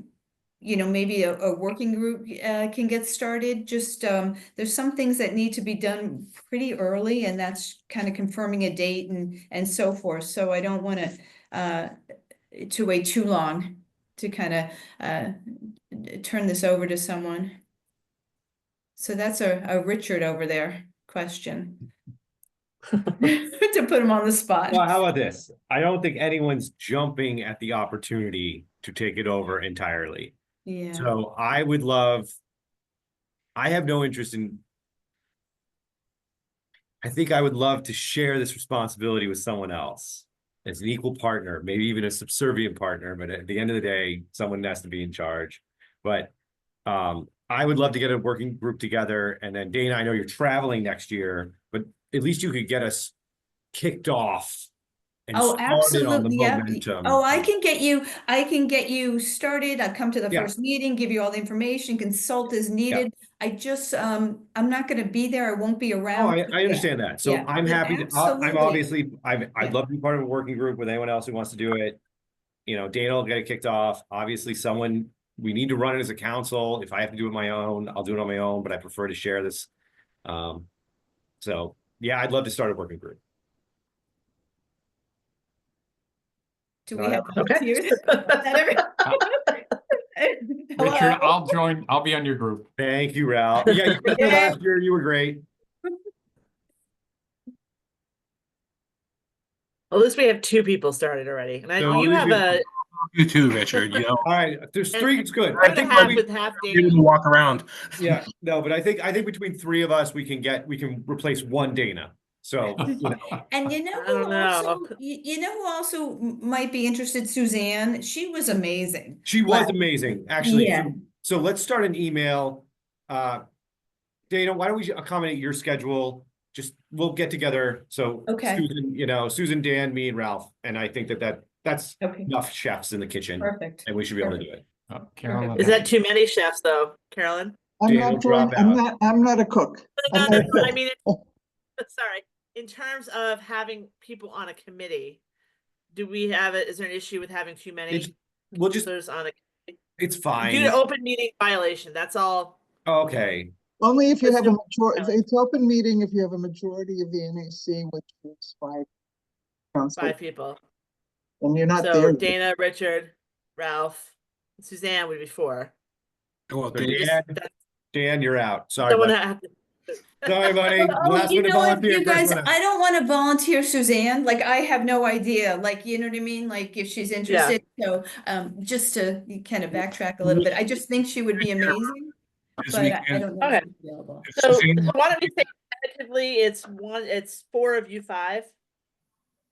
maybe a working group can get started. Just there's some things that need to be done pretty early, and that's kind of confirming a date and so forth. So I don't want to wait too long to kind of turn this over to someone. So that's a Richard over there question. To put him on the spot. Well, how about this? I don't think anyone's jumping at the opportunity to take it over entirely. Yeah. So I have no interest in, I think I would love to share this responsibility with someone else as an equal partner, maybe even a subservient partner, but at the end of the day, someone has to be in charge. But I would love to get a working group together, and then Dana, I know you're traveling next year, but at least you could get us kicked off and Oh, started on the absolutely, yeah. momentum. Oh, I can get you started. I'll come to the Yeah. first meeting, give you all the information, consult as needed. I just, I'm not gonna be there. I won't be Oh, around. I Yeah. understand that. So Yeah, I'm but happy to, I'm absolutely. obviously, I'd Yeah. love to be part of a working group with anyone else who wants to do it. You know, Dana will get it kicked off. Obviously, we need to run it as a council. If I have to do it my own, I'll do it on my own, but I prefer to share this. So yeah, I'd love to start a working group. Do No, we have that- volunteers? Is that every- Richard, Hello? I'll join. I'll be on your group. Thank you, Ralph. Yeah, you were here Yay. last year. You were great. Well, at least we have 2 people started already. And So you these have are- a You too, Richard, you know, All right, there's And- 3, it's good. I I think half we, with half be able Dana. to walk around. yeah, no, but I think between 3 of us, we can replace one Dana. So, you know, And you know I don't who know. also, you know who also might be interested? Suzanne. She was amazing. she was amazing, actually. Yeah. So let's start an email. Dana, why don't we accommodate your schedule? Just, we'll get together. So Okay. Susan, Dan, me and Ralph. And I think that's Okay, enough chefs in the kitchen perfect. and we should be able to do it. Carolyn, Is that too many chefs though, Carolyn? I'm Dana will not doing, drop out. I'm not a cook. No, I'm no, not a no, I cook. mean, sorry, in terms of having people on a committee, do we have it, is there an issue with having too many We'll just, counselors on a? it's Due fine. to open meeting violation, that's all. Okay, Only if you have a Listen, majority, it's open meeting if you have a majority of the NAC, which is 5 council, 5 people. and you're not So there. Dana, Richard, Ralph, Suzanne would be 4. Well, so Dave, Dan, you're out. Sorry, Someone buddy. have to. Sorry, buddy. Oh, Last you minute know what, volunteer. you first guys, one out. I don't want to volunteer Suzanne, like I have no idea, like, you know what I mean? Like if she's interested, so, just to kind of backtrack a little bit, I just think she would be amazing. this But I weekend, don't know if Okay. she's available. if So Suzanne- why don't we say tentatively it's 4 of you 5.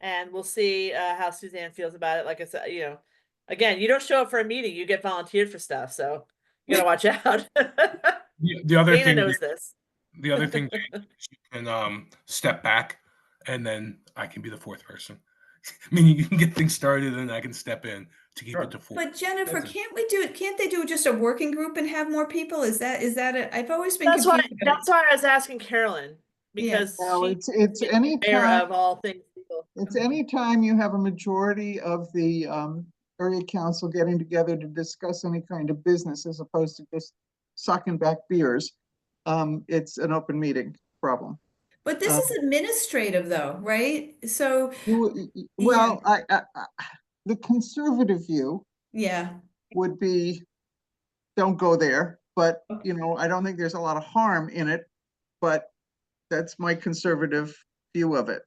And we'll see how Suzanne feels about it. Like I said, again, you don't show up for a meeting, you get volunteered for stuff, so you gotta watch out. the other Dana thing, knows this. the other thing, Dave, is you can step back, and then I can be the 4th person. Meaning you can get things started, and I can step in to keep Sure. it to 4. But Jennifer, That's can't they do just a working group and have more people? Is that I've always been That's why confused. about that's why I was asking Carolyn, Yeah. because No, she's it's any aware time, of all things legal. it's any time you have a majority of the area council getting together to discuss any kind of business as opposed to just sucking back beers. It's an open meeting problem. But this is administrative though, right? So, Well, the conservative view yeah, would be, don't go there, but Okay. I don't think there's a lot of harm in it, but that's my conservative view of it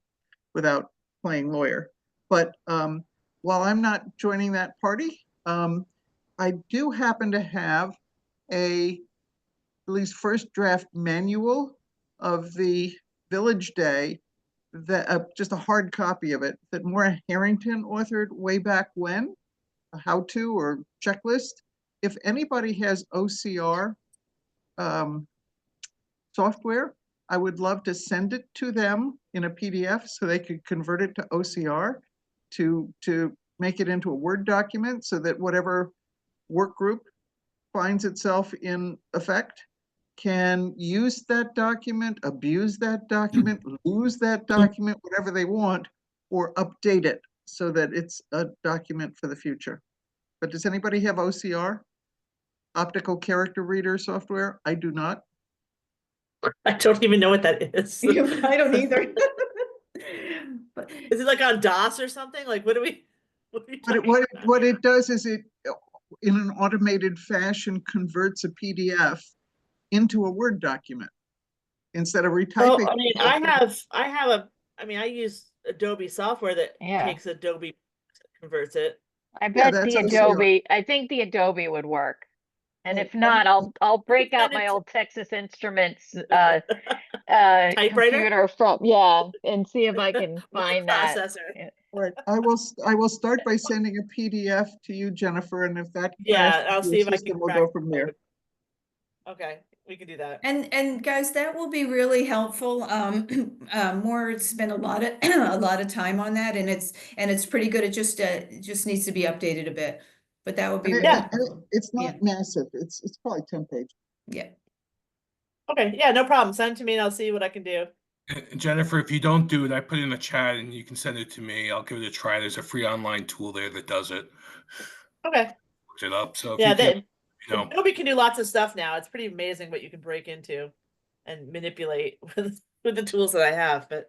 without playing lawyer. But while I'm not joining that party, I do happen to have at least first draft manual of the Village Day, that just a hard copy of it that Maura Harrington authored way back when, a how-to or checklist. If anybody has OCR software, I would love to send it to them in a PDF so they could convert it to OCR to make it into a Word document so that whatever work group finds itself in effect can use that document, abuse that document, lose that document, whatever they want, or update it so that it's a document for the future. But does anybody have OCR? Optical character reader software? I do not. I don't even know what that is. I don't either. But Is it like on DOS or something? Like what are we But talking what about? it does is it, in an automated fashion, converts a PDF into a Word document instead of Well, retyping. I mean, I use Adobe software that Yeah. takes Adobe, converts it. I bet that's the OCR. Adobe, I think the Adobe would work. And Well, if not, I'll break out send it my to- old Texas Instruments Typewriter? computer from, yeah, and see if I can Word find that. processor. Yeah. Right, I will start by sending a PDF to you, Jennifer, and if that Yeah, crashes I'll your see if I system, can we'll crack go from the there. code. Okay, we can do that. And guys, that will be really helpful. Maura spent a lot of a lot of time on that, and it's pretty good. It just needs to be updated a bit, but that would be really Yeah. helpful. It's Yeah. not massive. It's probably 10 pages. Yeah. Okay, yeah, no problem. Send it to me and I'll see what I can do. Jennifer, if you don't do it, I put it in the chat and you can send it to me. I'll give it a try. There's a free online tool there that does it. Okay. Looks it up. So if Yeah, you can, Adobe can do lots of stuff now. It's pretty amazing what you can break into and manipulate with the tools that I have. But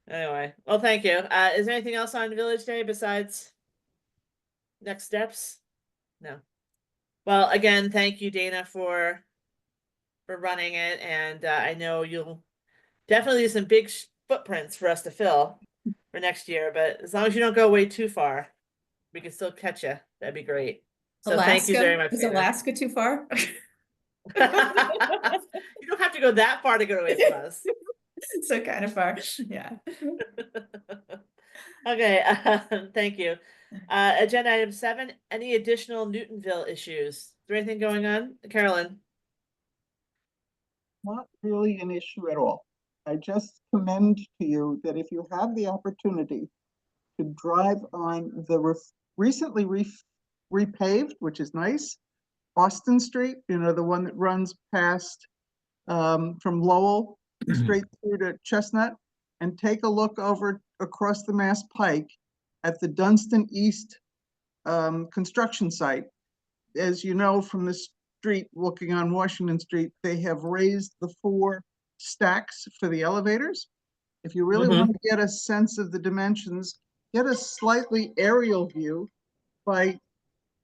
anyway, well, thank you. Is there anything else on Village Day besides next steps? No. Well, again, thank you, Dana, for running it, and I know you'll definitely do some big footprints for us to fill for next year. But as long as you don't go way too far, we can still catch you. That'd be great. So thank you very much. Is Dana. Alaska too far? You don't have to go that far to go away from us. So kind of far. Yeah. Okay, thank you. Agenda item 7, any additional Newtonville issues? Is there anything going on? Carolyn? Not really an issue at all. I just commend to you that if you have the opportunity to drive on the recently repaved, which is nice, Austin Street, you know, the one that runs past from Lowell straight through to Chestnut, and take a look over across the Mass Pike at the Dunstan East construction site. As you know, from the street looking on Washington Street, they have raised the 4 stacks for the elevators. If you really want to get a sense of the dimensions, get a slightly aerial view by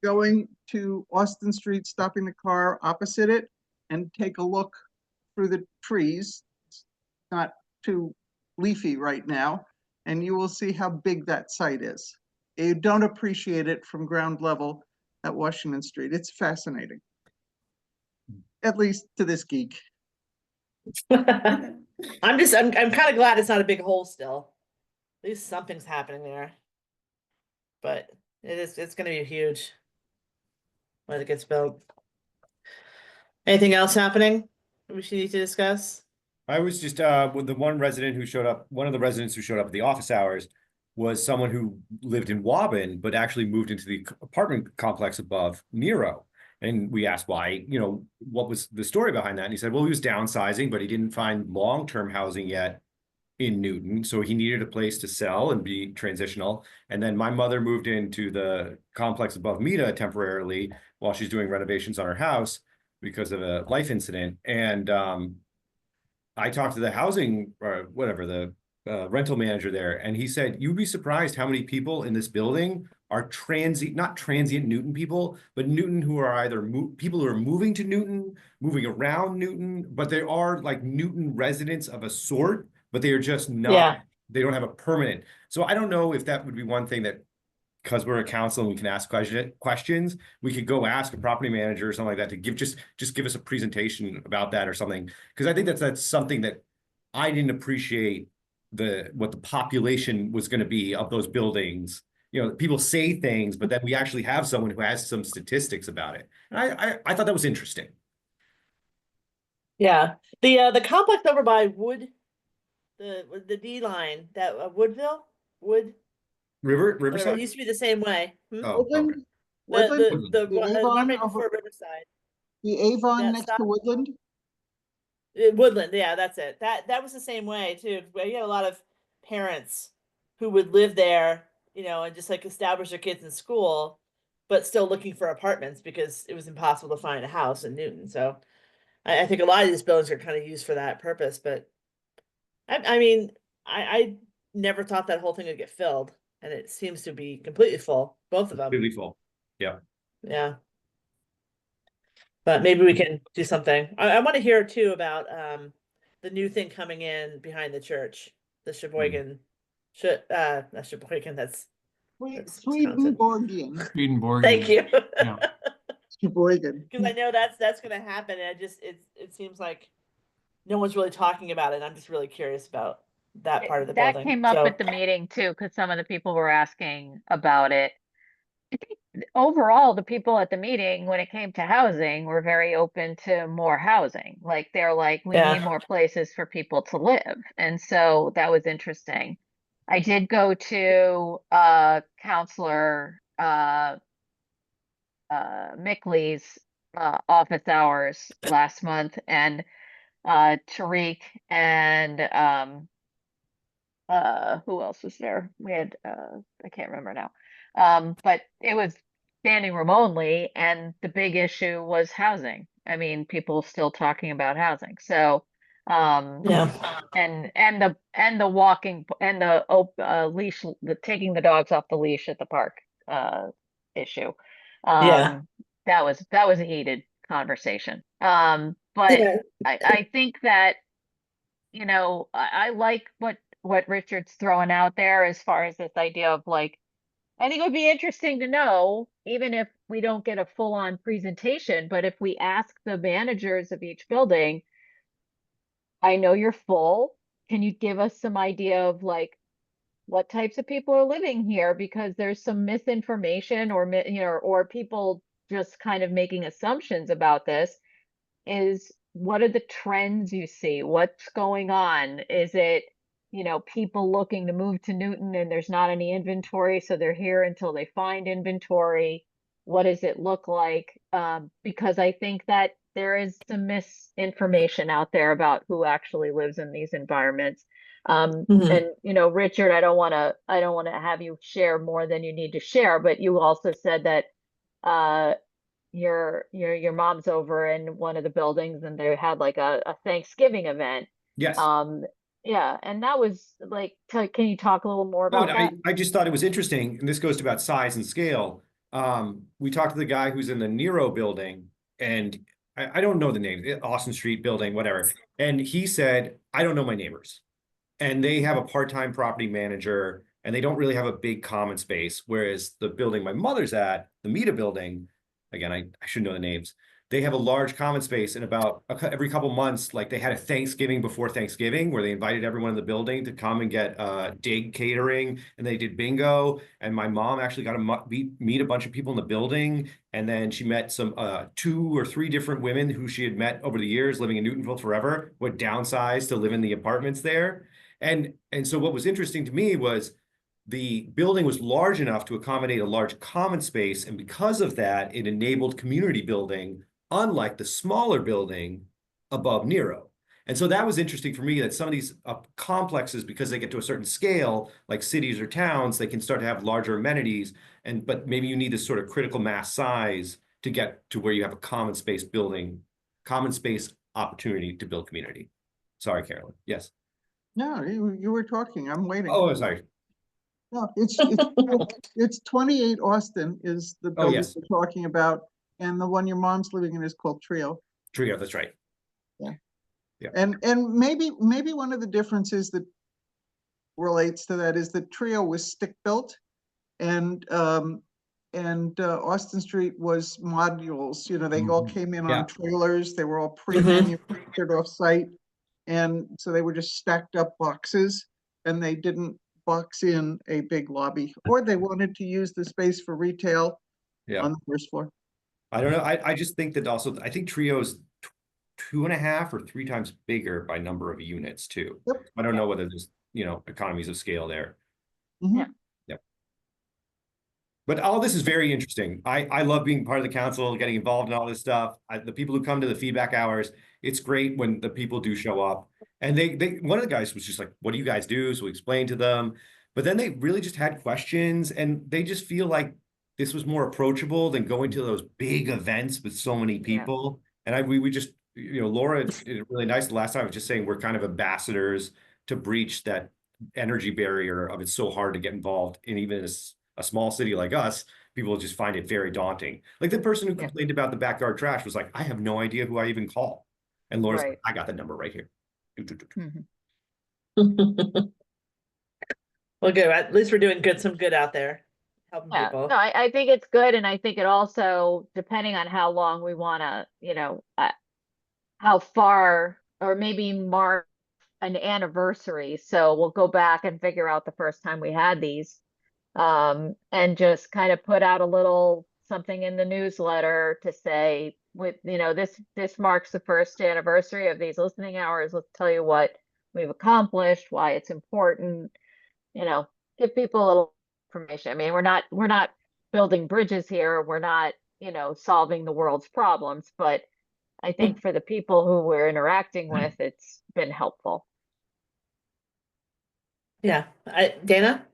going to Austin Street, stopping the car opposite it, and take a look through the trees. It's not too leafy right now, and you will see how big that site is. You don't appreciate it from ground level at Washington Street. It's fascinating, at least to this geek. I'm kind of glad it's not a big hole still. At least something's happening there. But it's gonna be huge when it gets built. Anything else happening we should need to discuss? I was just with the one resident who showed up, one of the residents who showed up at the office hours was someone who lived in Woburn, but actually moved into the apartment complex above Nero. And we asked why, you know, what was the story behind that? And he said, well, he was downsizing, but he didn't find long-term housing yet in Newton. So he needed a place to sell and be transitional. And then my mother moved into the complex above Meta temporarily while she's doing renovations on her house because of a life incident. And I talked to the housing or whatever, the rental manager there, and he said, you'd be surprised how many people in this building are not transient Newton people, but Newton who are either people who are moving to Newton, moving around Newton, but they are like Newton residents of a sort, but they are just not, they don't have a permanent. So I don't know if that would be one thing that, because we're a council and we can ask questions, we could go ask a property manager or something like that to give just give us a presentation about that or something. Because I think that's something that I didn't appreciate what the population was going to be of those buildings. You know, people say things, but then we actually have someone who has some statistics about it. And I thought that was interesting. Yeah, the complex over by Wood, the D line, that Woodville, Riverside? it used to be the same way. Oh, okay. Woodland, The one Avon right over- before Riverside. The Avon Yeah, next stop. to Woodland. Woodland, yeah, that's it. That was the same way too. We had a lot of parents who would live there, you know, and just like establish their kids in school, but still looking for apartments because it was impossible to find a house in Newton. So I think a lot of these buildings are kind of used for that purpose. But I mean, I never thought that whole thing would get filled, and it seems to be completely full, both of them. Completely full. Yeah. Yeah. But maybe we can do something. I want to hear too about the new thing coming in behind the church, the Sheboygan, not Sheboygan, that's Wisconsin. Swedenborgian. Swedenborgian. Thank you. Yeah. Sheboygan. Because I know that's gonna happen, and it seems like no one's really talking about it. And I'm just really curious about that part of the That building. came up So, at the meeting too, because some of the people were asking about it. overall, the people at the meeting, when it came to housing, were very open to more housing. Like they're like, we Yeah. need more places for people to live. And so that was interesting. I did go to Counselor Mickley's office hours last month, and Tariq and who else was there? We had I can't remember now. But it was standing room only, and the big issue was housing. I mean, people still talking about housing. So Yeah. and the walking and the leash, the taking the dogs off the leash at the park issue. Yeah. That was a heated conversation. But Yeah. I think that, you know, I like what Richard's throwing out there as far as this idea of like, I think it would be interesting to know, even if we don't get a full-on presentation, but if we ask the managers of each building, I know you're full. Can you give us some idea of like what types of people are living here? Because there's some misinformation or you know, or people just kind of making assumptions about this. Is what are the trends you see? What's going on? Is it, you know, people looking to move to Newton and there's not any inventory, so they're here until they find inventory? What does it look like? Because I think that there is some misinformation out there about who actually lives in these environments. Mhm. And you know, Richard, I don't want to have you share more than you need to share, but you also said that uh your mom's over in one of the buildings and they had like a Thanksgiving event. Yes. Yeah, and that was like, can you talk a little more No, about that? I just thought it was interesting, and this goes to about size and scale. We talked to the guy who's in the Nero building, and I don't know the name, Austin Street building, whatever. And he said, I don't know my neighbors. And they have a part-time property manager, and they don't really have a big common space. Whereas the building my mother's at, the Mita building, again, I should know the names. They have a large common space, and about every couple months, like they had a Thanksgiving before Thanksgiving where they invited everyone in the building to come and get dig catering, and they did bingo. And my mom actually got to meet a bunch of people in the building, and then she met some 2 or 3 different women who she had met over the years living in Newtonville forever, would downsize to live in the apartments there. And so what was interesting to me was the building was large enough to accommodate a large common space, and because of that, it enabled community building, unlike the smaller building above Nero. And so that was interesting for me, that some of these complexes, because they get to a certain scale, like cities or towns, they can start to have larger amenities, but maybe you need this sort of critical mass size to get to where you have a common space building, common space opportunity to build community. Sorry, Carolyn. Yes. No, you were talking, I'm waiting. Oh, sorry. No, it's 28 Austin is the Oh, building yes. we're talking about, and the one your mom's living in is called Trio. Trio, that's right. And maybe one of the differences that relates to that is that Trio was stick built, and Austin Street was modules. You know, they all came in on trailers. They were all pre-manufactured off-site, and so they were just stacked up boxes, and they didn't box in a big lobby, or they wanted to use the space for retail on the first floor. I don't know. I just think that also, I think Trio's 2.5 or 3 times bigger by number of units too. Yep. I don't know whether there's, you know, economies of scale there. Mhm. Yep. But all this is very interesting. I love being part of the council, getting involved in all this stuff. The people who come to the feedback hours, it's great when the people do show up. And one of the guys was just like, what do you guys do? So we explained to them, but then they really just had questions, and they just feel like this was more approachable than going to those big events with so many people. And we just, you know, Laura did it really nice the last time. I was just saying we're kind of ambassadors to breach that energy barrier of it's so hard to get involved in even a small city like us. People just find it very daunting. Like the person who complained about the backyard trash was like, I have no idea who I even call. And Laura's like, I got the number right here. Well, good. At least we're doing some good out there, helping people. No, I think it's good, and I think it also, depending on how long we want to, you know, how far, or maybe mark an anniversary. So we'll go back and figure out the first time we had these, and just kind of put out a little something in the newsletter to say, with, this marks the first anniversary of these listening hours. Let's tell you what we've accomplished, why it's important, give people a little information. I mean, we're not building bridges here. We're not, solving the world's problems, but I think for the people who we're interacting with, it's been helpful. Yeah, Dana?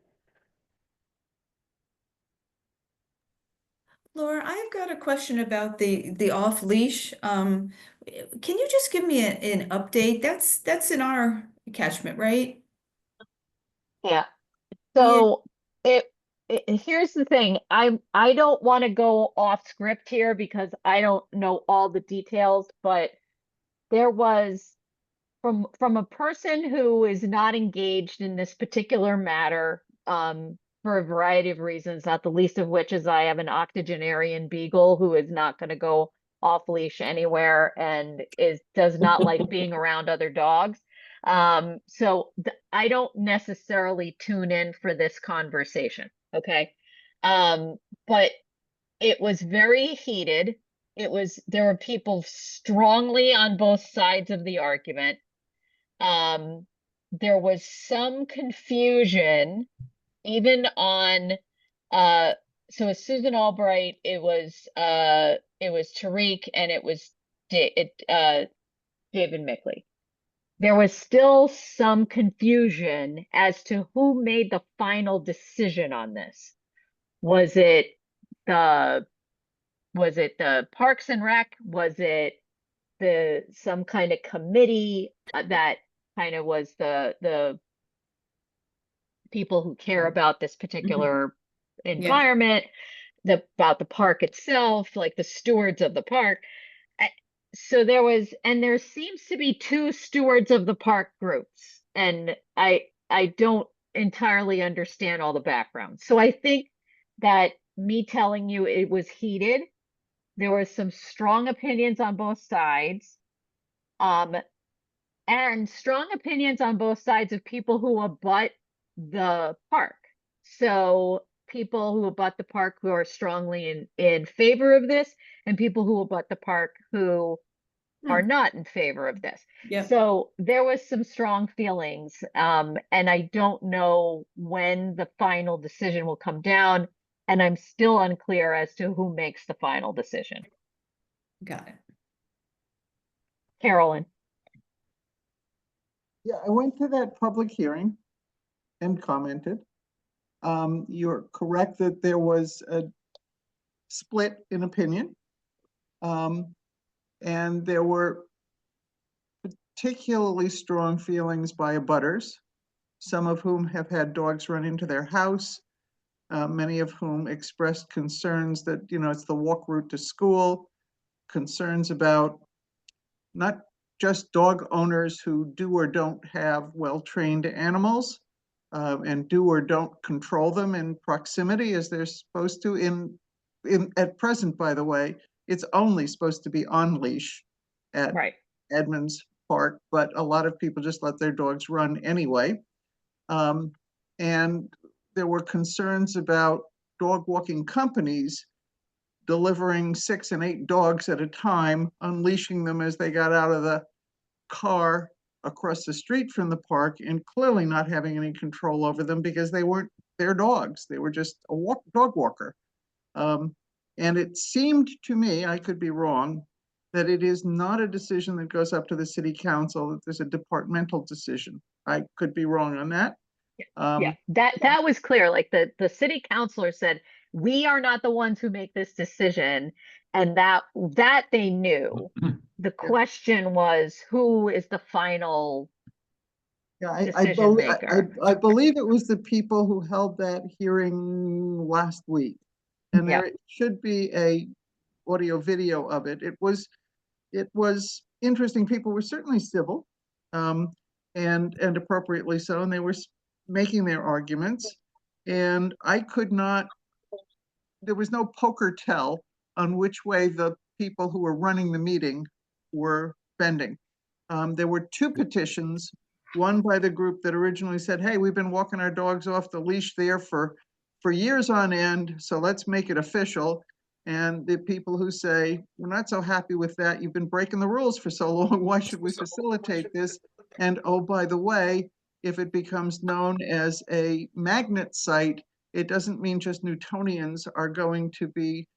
Laura, I've got a question about the off leash. Can you just give me an update? That's in our catchment, right? Yeah. So here's the thing. I don't want to go off script here because I don't know all the details, but there was from a person who is not engaged in this particular matter, for a variety of reasons, not the least of which is I have an octogenarian beagle who is not going to go off leash anywhere and does not like being around other dogs. So I don't necessarily tune in for this conversation. Okay. But it was very heated. There were people strongly on both sides of the argument. There was some confusion even on, so with Susan Albright, it was Tariq and it was David Mickley. There was still some confusion as to who made the final decision on this. Was it the Parks and Rec? Was it some kind of committee that kind of was the people who care about this particular environment, about the park itself, like the stewards of the park? So there seems to be two stewards of the park groups, and I don't entirely understand all the background. So I think that me telling you it was heated, there was some strong opinions on both sides, and strong opinions on both sides of people who abut the park. So people who abut the park who are strongly in favor of this, and people who abut the park who are not in favor of this. Yep. So there was some strong feelings, and I don't know when the final decision will come down, and I'm still unclear as to who makes the final decision. Got it. Carolyn. Yeah, I went to that public hearing and commented. You're correct that there was a split in opinion. And there were particularly strong feelings by abutters, some of whom have had dogs run into their house, many of whom expressed concerns that, it's the walk route to school, concerns about not just dog owners who do or don't have well-trained animals, and do or don't control them in proximity as they're supposed to. At present, by the way, it's only supposed to be on leash at Edmonds Park, but a lot of people just let their dogs run anyway. And there were concerns about dog walking companies delivering 6 and 8 dogs at a time, unleashing them as they got out of the car across the street from the park, and clearly not having any control over them because they weren't their dogs. They were just a dog walker. And it seemed to me, I could be wrong, that it is not a decision that goes up to the city council, that there's a departmental decision. I could be wrong on that. Yeah, that was clear. Like the city councilor said, we are not the ones who make this decision, and that they knew. The question was, who is the final decision maker? I believe it was the people who held that hearing last week, and there should be a audio video of it. It was interesting. People were certainly civil, and appropriately so, and they were making their arguments, and there was no poker tell on which way the people who were running the meeting were bending. There were 2 petitions, one by the group that originally said, hey, we've been walking our dogs off the leash there for years on end, so let's make it official. And the people who say, we're not so happy with that, you've been breaking the rules for so long, why should we facilitate this? And oh, by the way, if it becomes known as a magnet site, it doesn't mean just Newtonians are going to be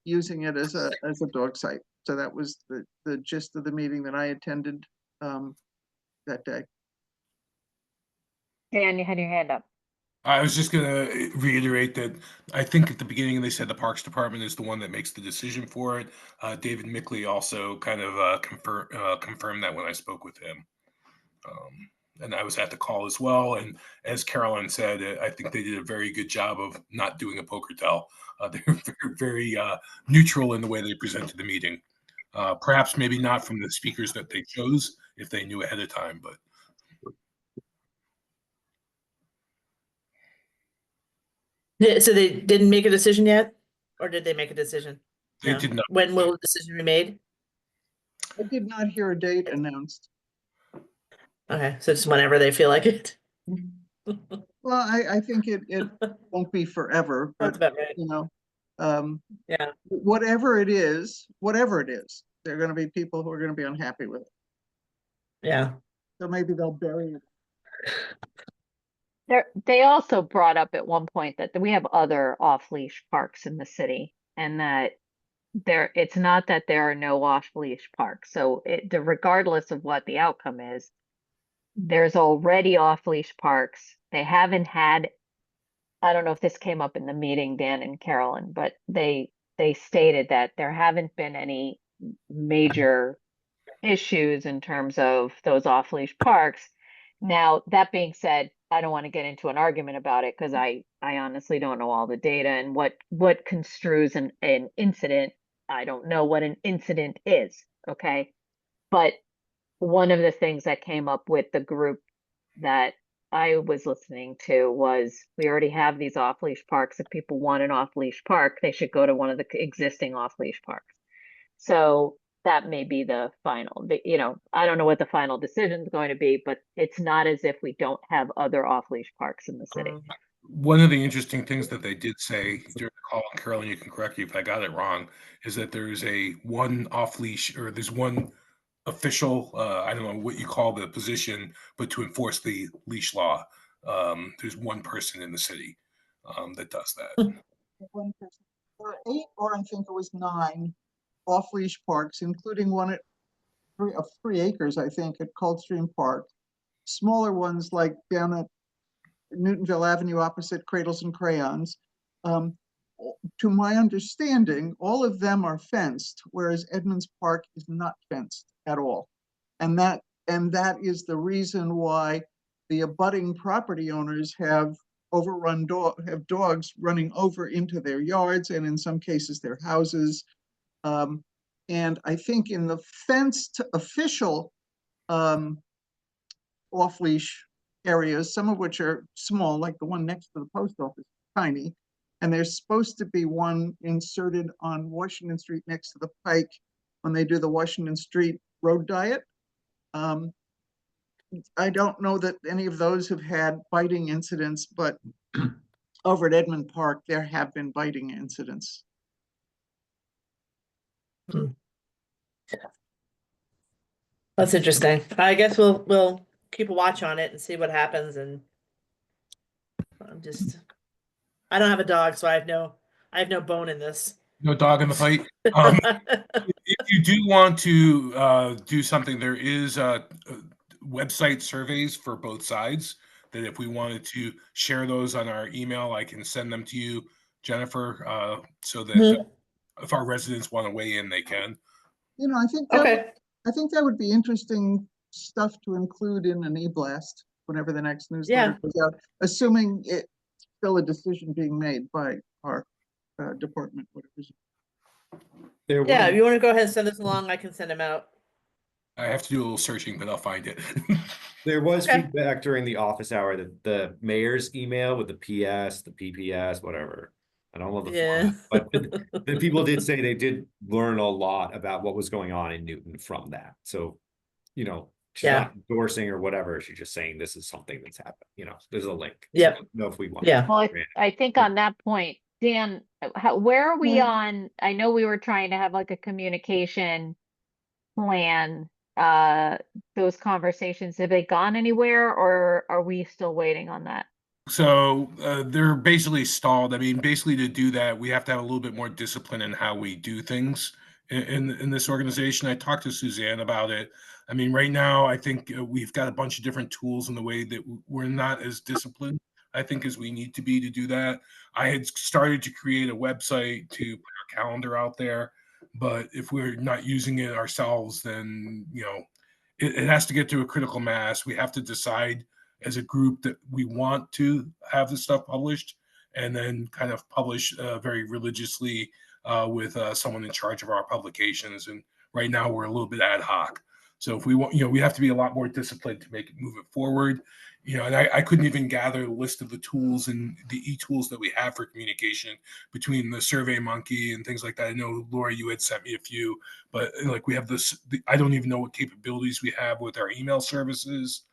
using it as a dog site. So that was the gist of the meeting that I attended that day. Dan, you had your hand up. I was just gonna reiterate that I think at the beginning they said the Parks Department is the one that makes the decision for it. David Mickley also kind of confirmed that when I spoke with him. And I was at the call as well. And as Carolyn said, I think they did a very good job of not doing a poker tell. They were very neutral in the way they presented the meeting. Perhaps maybe not from the speakers that they chose if they knew ahead of time, but. Yeah, so they didn't make a decision yet? Or did they make a decision? They No. did not. When will the decision be made? I did not hear a date announced. Okay, so just whenever they feel like it. Well, I think it won't be forever, That's but about right. you know, Yeah. whatever it is, there are going to be people who are going to be unhappy with it. Yeah. So maybe they'll bury it. They also brought up at one point that we have other off-leash parks in the city, and that it's not that there are no off-leash parks. So regardless of what the outcome is, there's already off-leash parks. They haven't had, I don't know if this came up in the meeting, Dan and Carolyn, but they stated that there haven't been any major issues in terms of those off-leash parks. Now, that being said, I don't want to get into an argument about it because I honestly don't know all the data and what construes an incident. I don't know what an incident is, okay? But one of the things that came up with the group that I was listening to was we already have these off-leash parks. If people want an off-leash park, they should go to one of the existing off-leash parks. So that may be the final, you know, I don't know what the final decision is going to be, but it's not as if we don't have other off-leash parks in the city. One of the interesting things that they did say during the call, and Carolyn, you can correct me if I got it wrong, is that there's one off leash, or there's one official, I don't know what you call the position, but to enforce the leash law. There's one person in the city that does that. One person. There are 8, or I think it was 9 off-leash parks, including one at 3 acres, I think, at Coldstream Park. Smaller ones like down at Newtonville Avenue opposite Cradles and Crayons. To my understanding, all of them are fenced, whereas Edmonds Park is not fenced at all. And that is the reason why the abutting property owners have overrun have dogs running over into their yards and in some cases their houses. And I think in the fenced official off-leash areas, some of which are small, like the one next to the post office, tiny, and there's supposed to be one inserted on Washington Street next to the Pike when they do the Washington Street road diet. I don't know that any of those have had biting incidents, but over at Edmond Park, there have been biting incidents. That's interesting. I guess we'll keep a watch on it and see what happens. And I don't have a dog, so I have no bone in this. No dog in the fight. If you do want to do something, there is website surveys for both sides that if we wanted to share those on our email, I can send them to you, Jennifer, so that if our residents want to weigh in, they can. You know, I think that would be interesting stuff to include in an e-blast whenever the next newsletter goes out, assuming it's still a decision being made by our department, whatever. Yeah, if you want to go ahead and send this along, I can send them out. I have to do a little searching, but I'll find it. There was feedback during the office hour that the mayor's email with the PS, the PPS, whatever. I don't know the format, but the people did say they did learn a lot about what was going on in Newton from that. So, you know, she's not endorsing or whatever. She's just saying this is something that's happened. You know, there's a link. Yeah. So know if we want. Yeah. Well, I think on that point, Dan, where are we Yeah. on? I know we were trying to have like a communication plan. Those conversations, have they gone anywhere, or are we still waiting on that? So they're basically stalled. I mean, basically to do that, we have to have a little bit more discipline in how we do things in this organization. I talked to Suzanne about it. I mean, right now, I think we've got a bunch of different tools in the way that we're not as disciplined, I think, as we need to be to do that. I had started to create a website to put our calendar out there, but if we're not using it ourselves, then, you know, it has to get to a critical mass. We have to decide as a group that we want to have this stuff published, and then kind of publish very religiously with someone in charge of our publications. And right now we're a little bit ad hoc. So if we want, you know, we have to be a lot more disciplined to move it forward. You know, and I couldn't even gather a list of the tools and the e-tools that we have for communication between the Survey Monkey and things like that. I know, Laura, you had sent me a few, but like we have this, I don't even know what capabilities we have with our email services.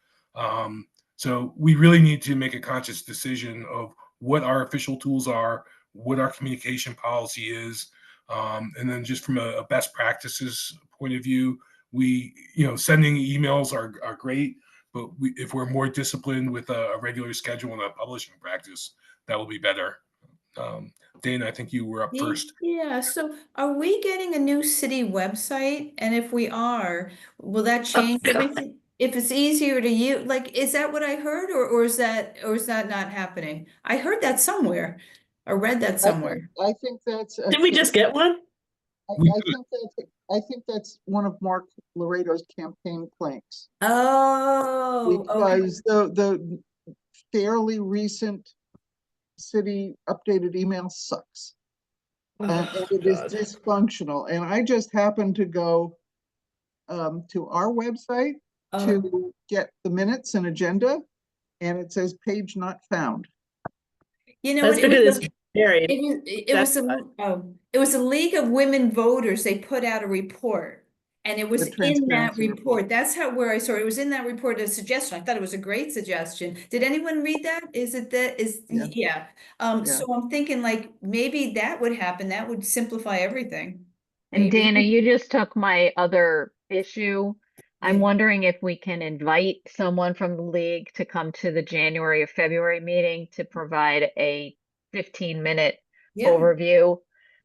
So we really need to make a conscious decision of what our official tools are, what our communication policy is, and then just from a best practices point of view, we, you know, sending emails are great, but if we're more disciplined with a regular schedule and a publishing practice, that will be better. Dana, I think you were up first. Yeah, so are we getting a new city website? And if we are, will that change everything? If it's easier to use, like, is that what I heard, or is that not happening? I heard that somewhere, or read that somewhere. I think that's. Did we just get one? I think that's one of Mark Laredo's campaign planks. Oh, okay. Because the fairly recent city updated email sucks. And it is dysfunctional. And I just happened to go to our website to get the minutes and agenda, and it says page not found. You know, That's because it's buried. It was a League of Women Voters. They put out a report, and it was The in that transparency report. report. That's where I saw it. It was in that report, a suggestion. I thought it was a great suggestion. Did anyone read that? Is it that is Yeah. yeah. So I'm thinking like maybe that would happen. That would simplify everything. And Maybe. Dana, you just took my other issue. I'm Yeah. wondering if we can invite someone from the league to come to the January or February meeting to provide a 15-minute Yeah, overview,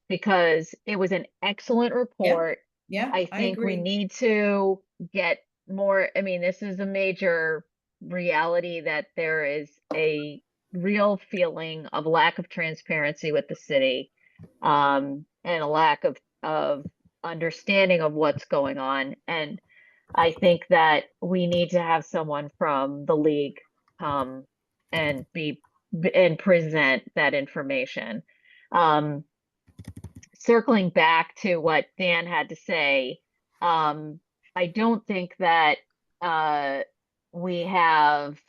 because it was an excellent report. yeah, I I think we agree. need to get more. I mean, this is a major reality that there is a real feeling of lack of transparency with the city, and a lack of understanding of what's going on. And I think that we need to have someone from the league come and and present that information. Circling back to what Dan had to say, I don't think that we have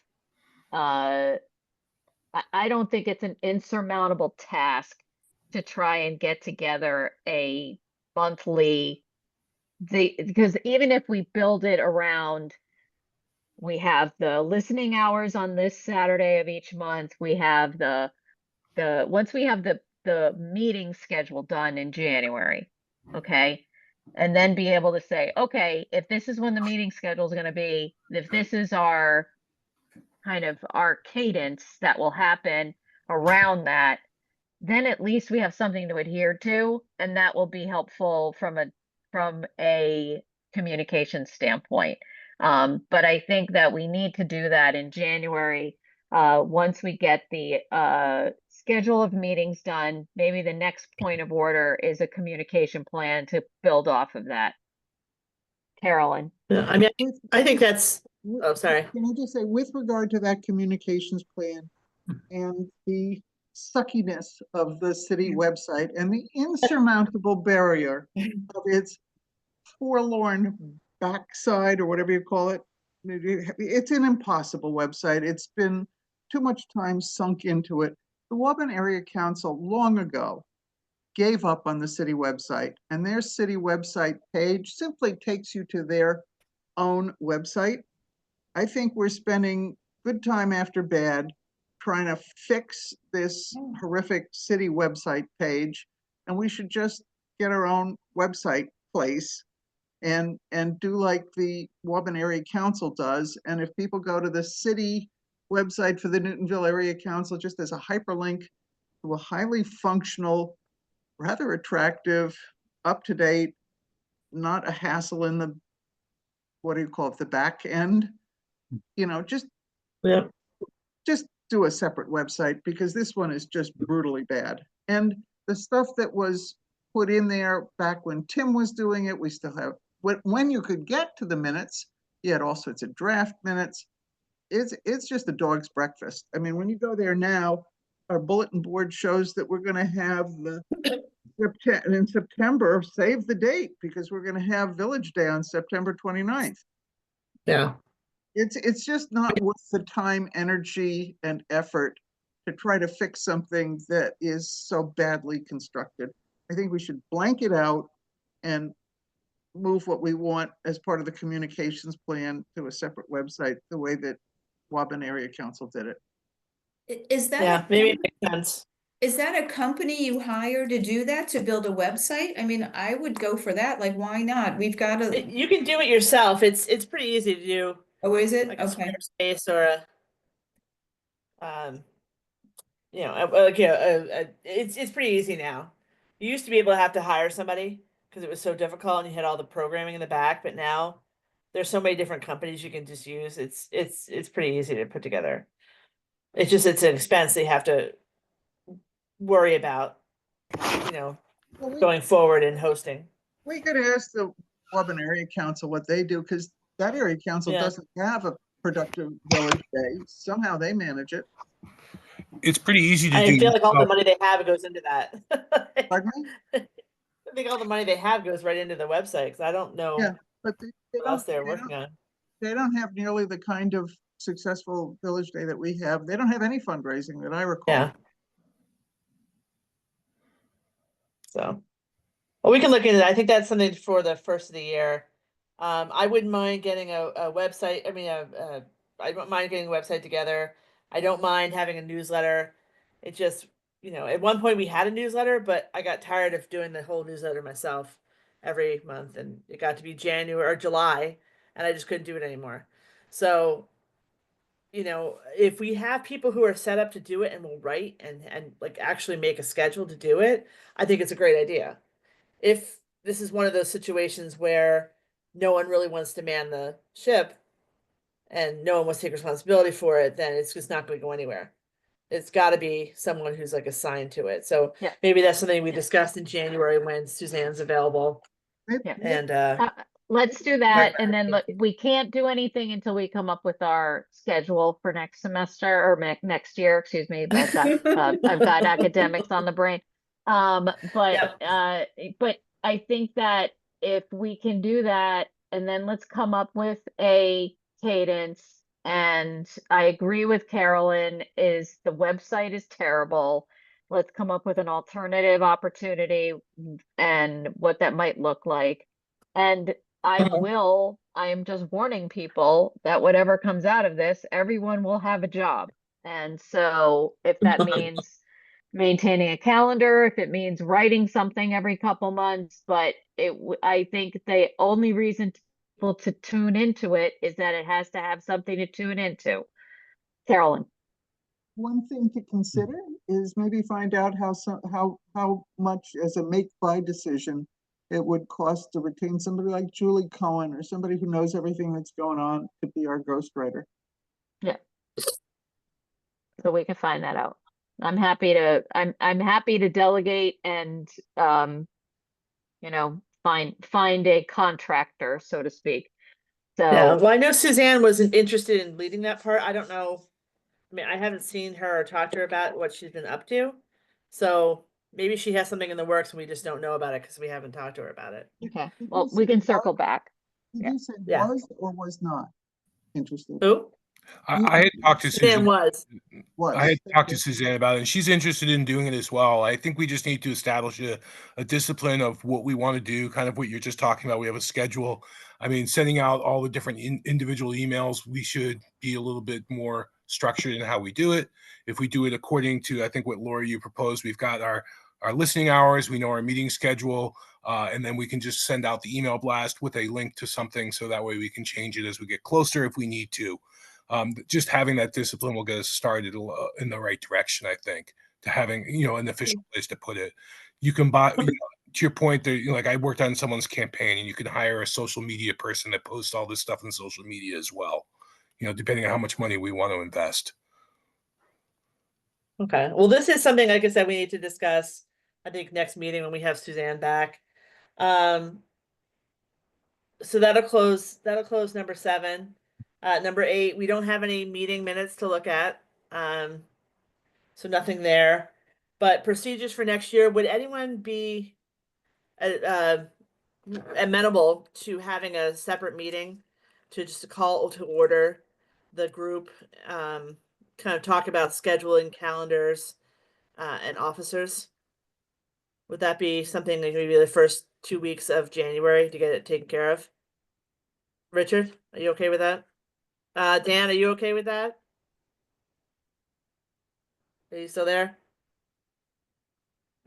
I don't think it's an insurmountable task to try and get together a monthly, because even if we build it around, we have the listening hours on this Saturday of each month, we have once we have the meeting schedule done in January, okay? And then be able to say, okay, if this is when the meeting schedule is going to be, if this is our kind of our cadence that will happen around that, then at least we have something to adhere to, and that will be helpful from a communication standpoint. But I think that we need to do that in January. Once we get the schedule of meetings done, maybe the next point of order is a communication plan to build off of that. Carolyn. Yeah, I mean, I think that's, oh, sorry. Can I just say, with regard to that communications plan and the suckiness of the city website and the insurmountable barrier of its forlorn backside, or whatever you call it, it's an impossible website. It's been too much time sunk into it. The Woburn Area Council long ago gave up on the city website, and their city website page simply takes you to their own website. I think we're spending good time after bad trying to fix this horrific city website page, and we should just get our own website place and do like the Woburn Area Council does. And if people go to the city website for the Newtonville Area Council, just as a hyperlink to a highly functional, rather attractive, up-to-date, not a hassle in the, what do you call it, the back end, you know, just do a separate website, because this one is just brutally bad. And the stuff that was put in there back when Tim was doing it, we still have, when you could get to the minutes, you had all sorts of draft minutes. It's just a dog's breakfast. I mean, when you go there now, our bulletin board shows that we're going to have the in September, save the date, because we're going to have Village Day on September 29th. Yeah. It's just not worth the time, energy, and effort to try to fix something that is so badly constructed. I think we should blank it out and move what we want as part of the communications plan to a separate website, the way that Woburn Area Council did it. Is that Yeah, maybe it makes sense. is that a company you hire to do that, to build a website? I mean, I would go for that. Like, why not? We've got a, You can do it yourself. It's pretty easy to do, oh, is it? like a Okay. Squarespace or you know, like it's pretty easy now. You used to be able to have to hire somebody because it was so difficult and you had all the programming in the back, but now there's so many different companies you can just use. It's pretty easy to put together. It's just it's an expense they have to worry about, you know, going forward in hosting. We could ask the Woburn Area Council what they do, because that area council Yeah. doesn't have a productive village day. Somehow they manage it. It's pretty easy to I do. feel like all the yourself. money they have goes into that. Pardon me? I think all the money they have goes right into the website because I don't know Yeah, but they what else they're don't, working on. they don't have nearly the kind of successful village day that we have. They don't have any fundraising that I recall. Yeah. So, well, we can look into that. I think that's something for the first of the year. I wouldn't mind getting a website. I mean, I don't mind getting a website together. I don't mind having a newsletter. It just, you know, at one point we had a newsletter, but I got tired of doing the whole newsletter myself every month, and it got to be January or July, and I just couldn't do it anymore. So, you know, if we have people who are set up to do it and will write and like actually make a schedule to do it, I think it's a great idea. If this is one of those situations where no one really wants to man the ship and no one wants to take responsibility for it, then it's just not going to go anywhere. It's got to be someone who's like assigned to it. So Yeah. maybe that's something we discussed in January when Suzanne's available. Yeah. And Let's do that, and then look, we can't do anything until we come up with our schedule for next semester or next year, excuse me. I've got academics on the brain. But I think that if we can do that, and then let's come up with a cadence. And I agree with Carolyn, is the website is terrible. Let's come up with an alternative opportunity and what that might look like. And I am just warning people that whatever comes out of this, everyone will have a job. And so if that means maintaining a calendar, if it means writing something every couple months, but I think the only reason people to tune into it is that it has to have something to tune into. Carolyn. One thing to consider is maybe find out how much as a make-buy decision it would cost to retain somebody like Julie Cohen or somebody who knows everything that's going on to be our ghostwriter. Yeah. So we can find that out. I'm happy to delegate and you know, find a contractor, so to speak. So yeah, well, I know Suzanne wasn't interested in leading that part. I don't know. I mean, I haven't seen her or talked to her about what she's been up to. So maybe she has something in the works and we just don't know about it because we haven't talked to her about it. okay, well, we can circle back. Did Yeah. you say Yeah. was or was not interested? Who? I had talked to Suzanne Susan. was. I had talked to Suzanne about it, and she's interested in doing it as well. I think we just need to establish a discipline of what we want to do, kind of what you're just talking about. We have a schedule. I mean, sending out all the different individual emails, we should be a little bit more structured in how we do it. If we do it according to, I think what Laura, you proposed, we've got our listening hours, we know our meeting schedule, and then we can just send out the email blast with a link to something so that way we can change it as we get closer if we need to. Just having that discipline will get us started in the right direction, I think, to having, an official place to put it. You can buy, to your point, that like I worked on someone's campaign, and you can hire a social media person that posts all this stuff in social media as well, depending on how much money we want to invest. Okay, well, this is something, like I said, we need to discuss, I think, next meeting when we have Suzanne back. So that'll close number 7. Number 8, we don't have any meeting minutes to look at. So nothing there. But procedures for next year, would anyone be amenable to having a separate meeting to just call to order the group, kind of talk about scheduling calendars and officers? Would that be something that maybe the first 2 weeks of January to get it taken care of? Richard, are you okay with that? Dan, are you okay with that? Are you still there?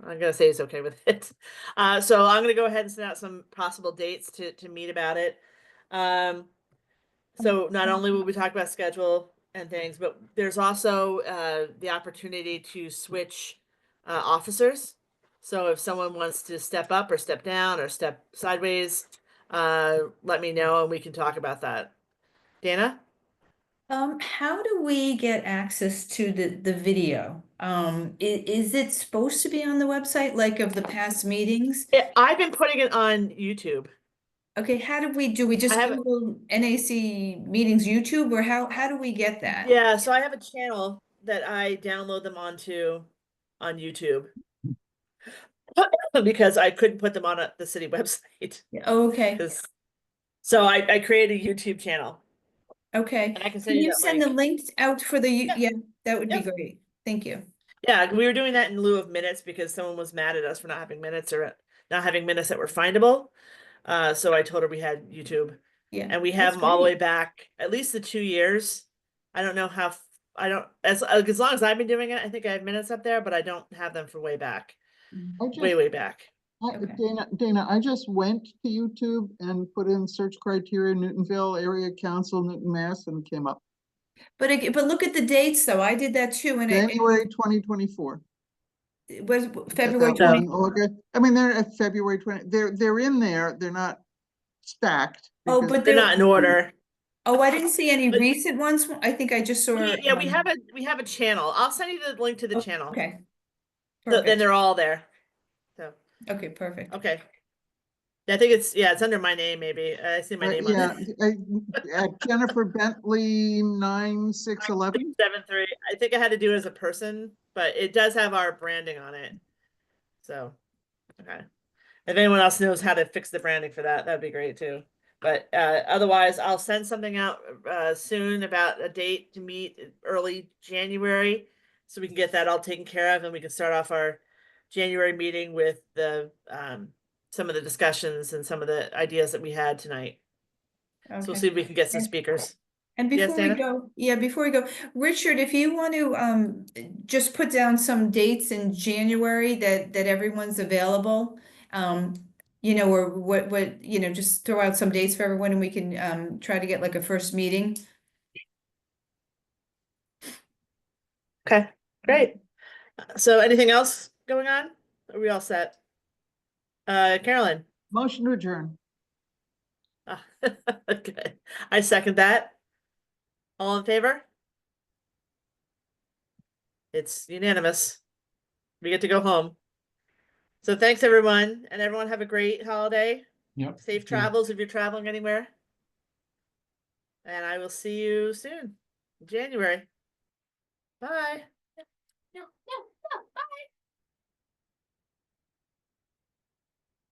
I'm gonna say he's okay with it. So I'm gonna go ahead and send out some possible dates to meet about it. So not only will we talk about schedule and things, but there's also the opportunity to switch officers. So if someone wants to step up or step down or step sideways, let me know and we can talk about that. Dana? How do we get access to the video? Is it supposed to be on the website, like of the past meetings? I've been putting it on YouTube. Okay, how do we just I have- Google NAC meetings YouTube, or how do we get that? Yeah, so I have a channel that I download them onto on YouTube because I couldn't put them on the city website. Okay, So I created a YouTube channel. okay. And I can Can send you you that send the link. link out for the, yeah, that would be Yeah. great. Thank you. Yeah, we were doing that in lieu of minutes because someone was mad at us for not having minutes or not having minutes that were findable. So I told her we had YouTube. Yeah. And we have that's them all the way great. back, at least the 2 years. I don't know how, I don't, as long as I've been doing it, I think I have minutes up there, but I don't have them for way back, way back. Okay. Dana, I just went to YouTube and put in search criteria, Newtonville Area Council, Newton, Mass, and it came up. But look at the dates though. I did that too, and January 2024. it was Is February that 20. one? Okay. I mean, they're at February 20. They're in there. They're not stacked. Oh, because- but They're not in order. Oh, I didn't see any But- recent ones. I think I just saw. Yeah, we have a channel. I'll send you the link to the channel. Okay. Then Perfect. they're all there. So Okay, perfect. okay. Yeah, I think it's under my name, maybe. I see my name on yeah, it. Jennifer Bentley 9611. 73. I think I had to do it as a person, but it does have our branding on it. So okay. If anyone else knows how to fix the branding for that, that'd be great too. But otherwise, I'll send something out soon about a date to meet early January, so we can get that all taken care of, and we can start off our January meeting with the some of the discussions and some of the ideas that we had tonight. So we'll Okay. see if we can get some And- speakers. And Yes, before we Dana? go, before we go, Richard, if you want to just put down some dates in January that everyone's available, or what just throw out some dates for everyone, and we can try to get like a first meeting. Okay, great. So anything else going on? Are we all set? Carolyn? Motion to adjourn. Okay, I second that. All in favor? It's unanimous. We get to go home. So thanks, everyone, and everyone have a great holiday. Yep. Safe travels if you're traveling anywhere. And I will see you soon, in January. Bye. No.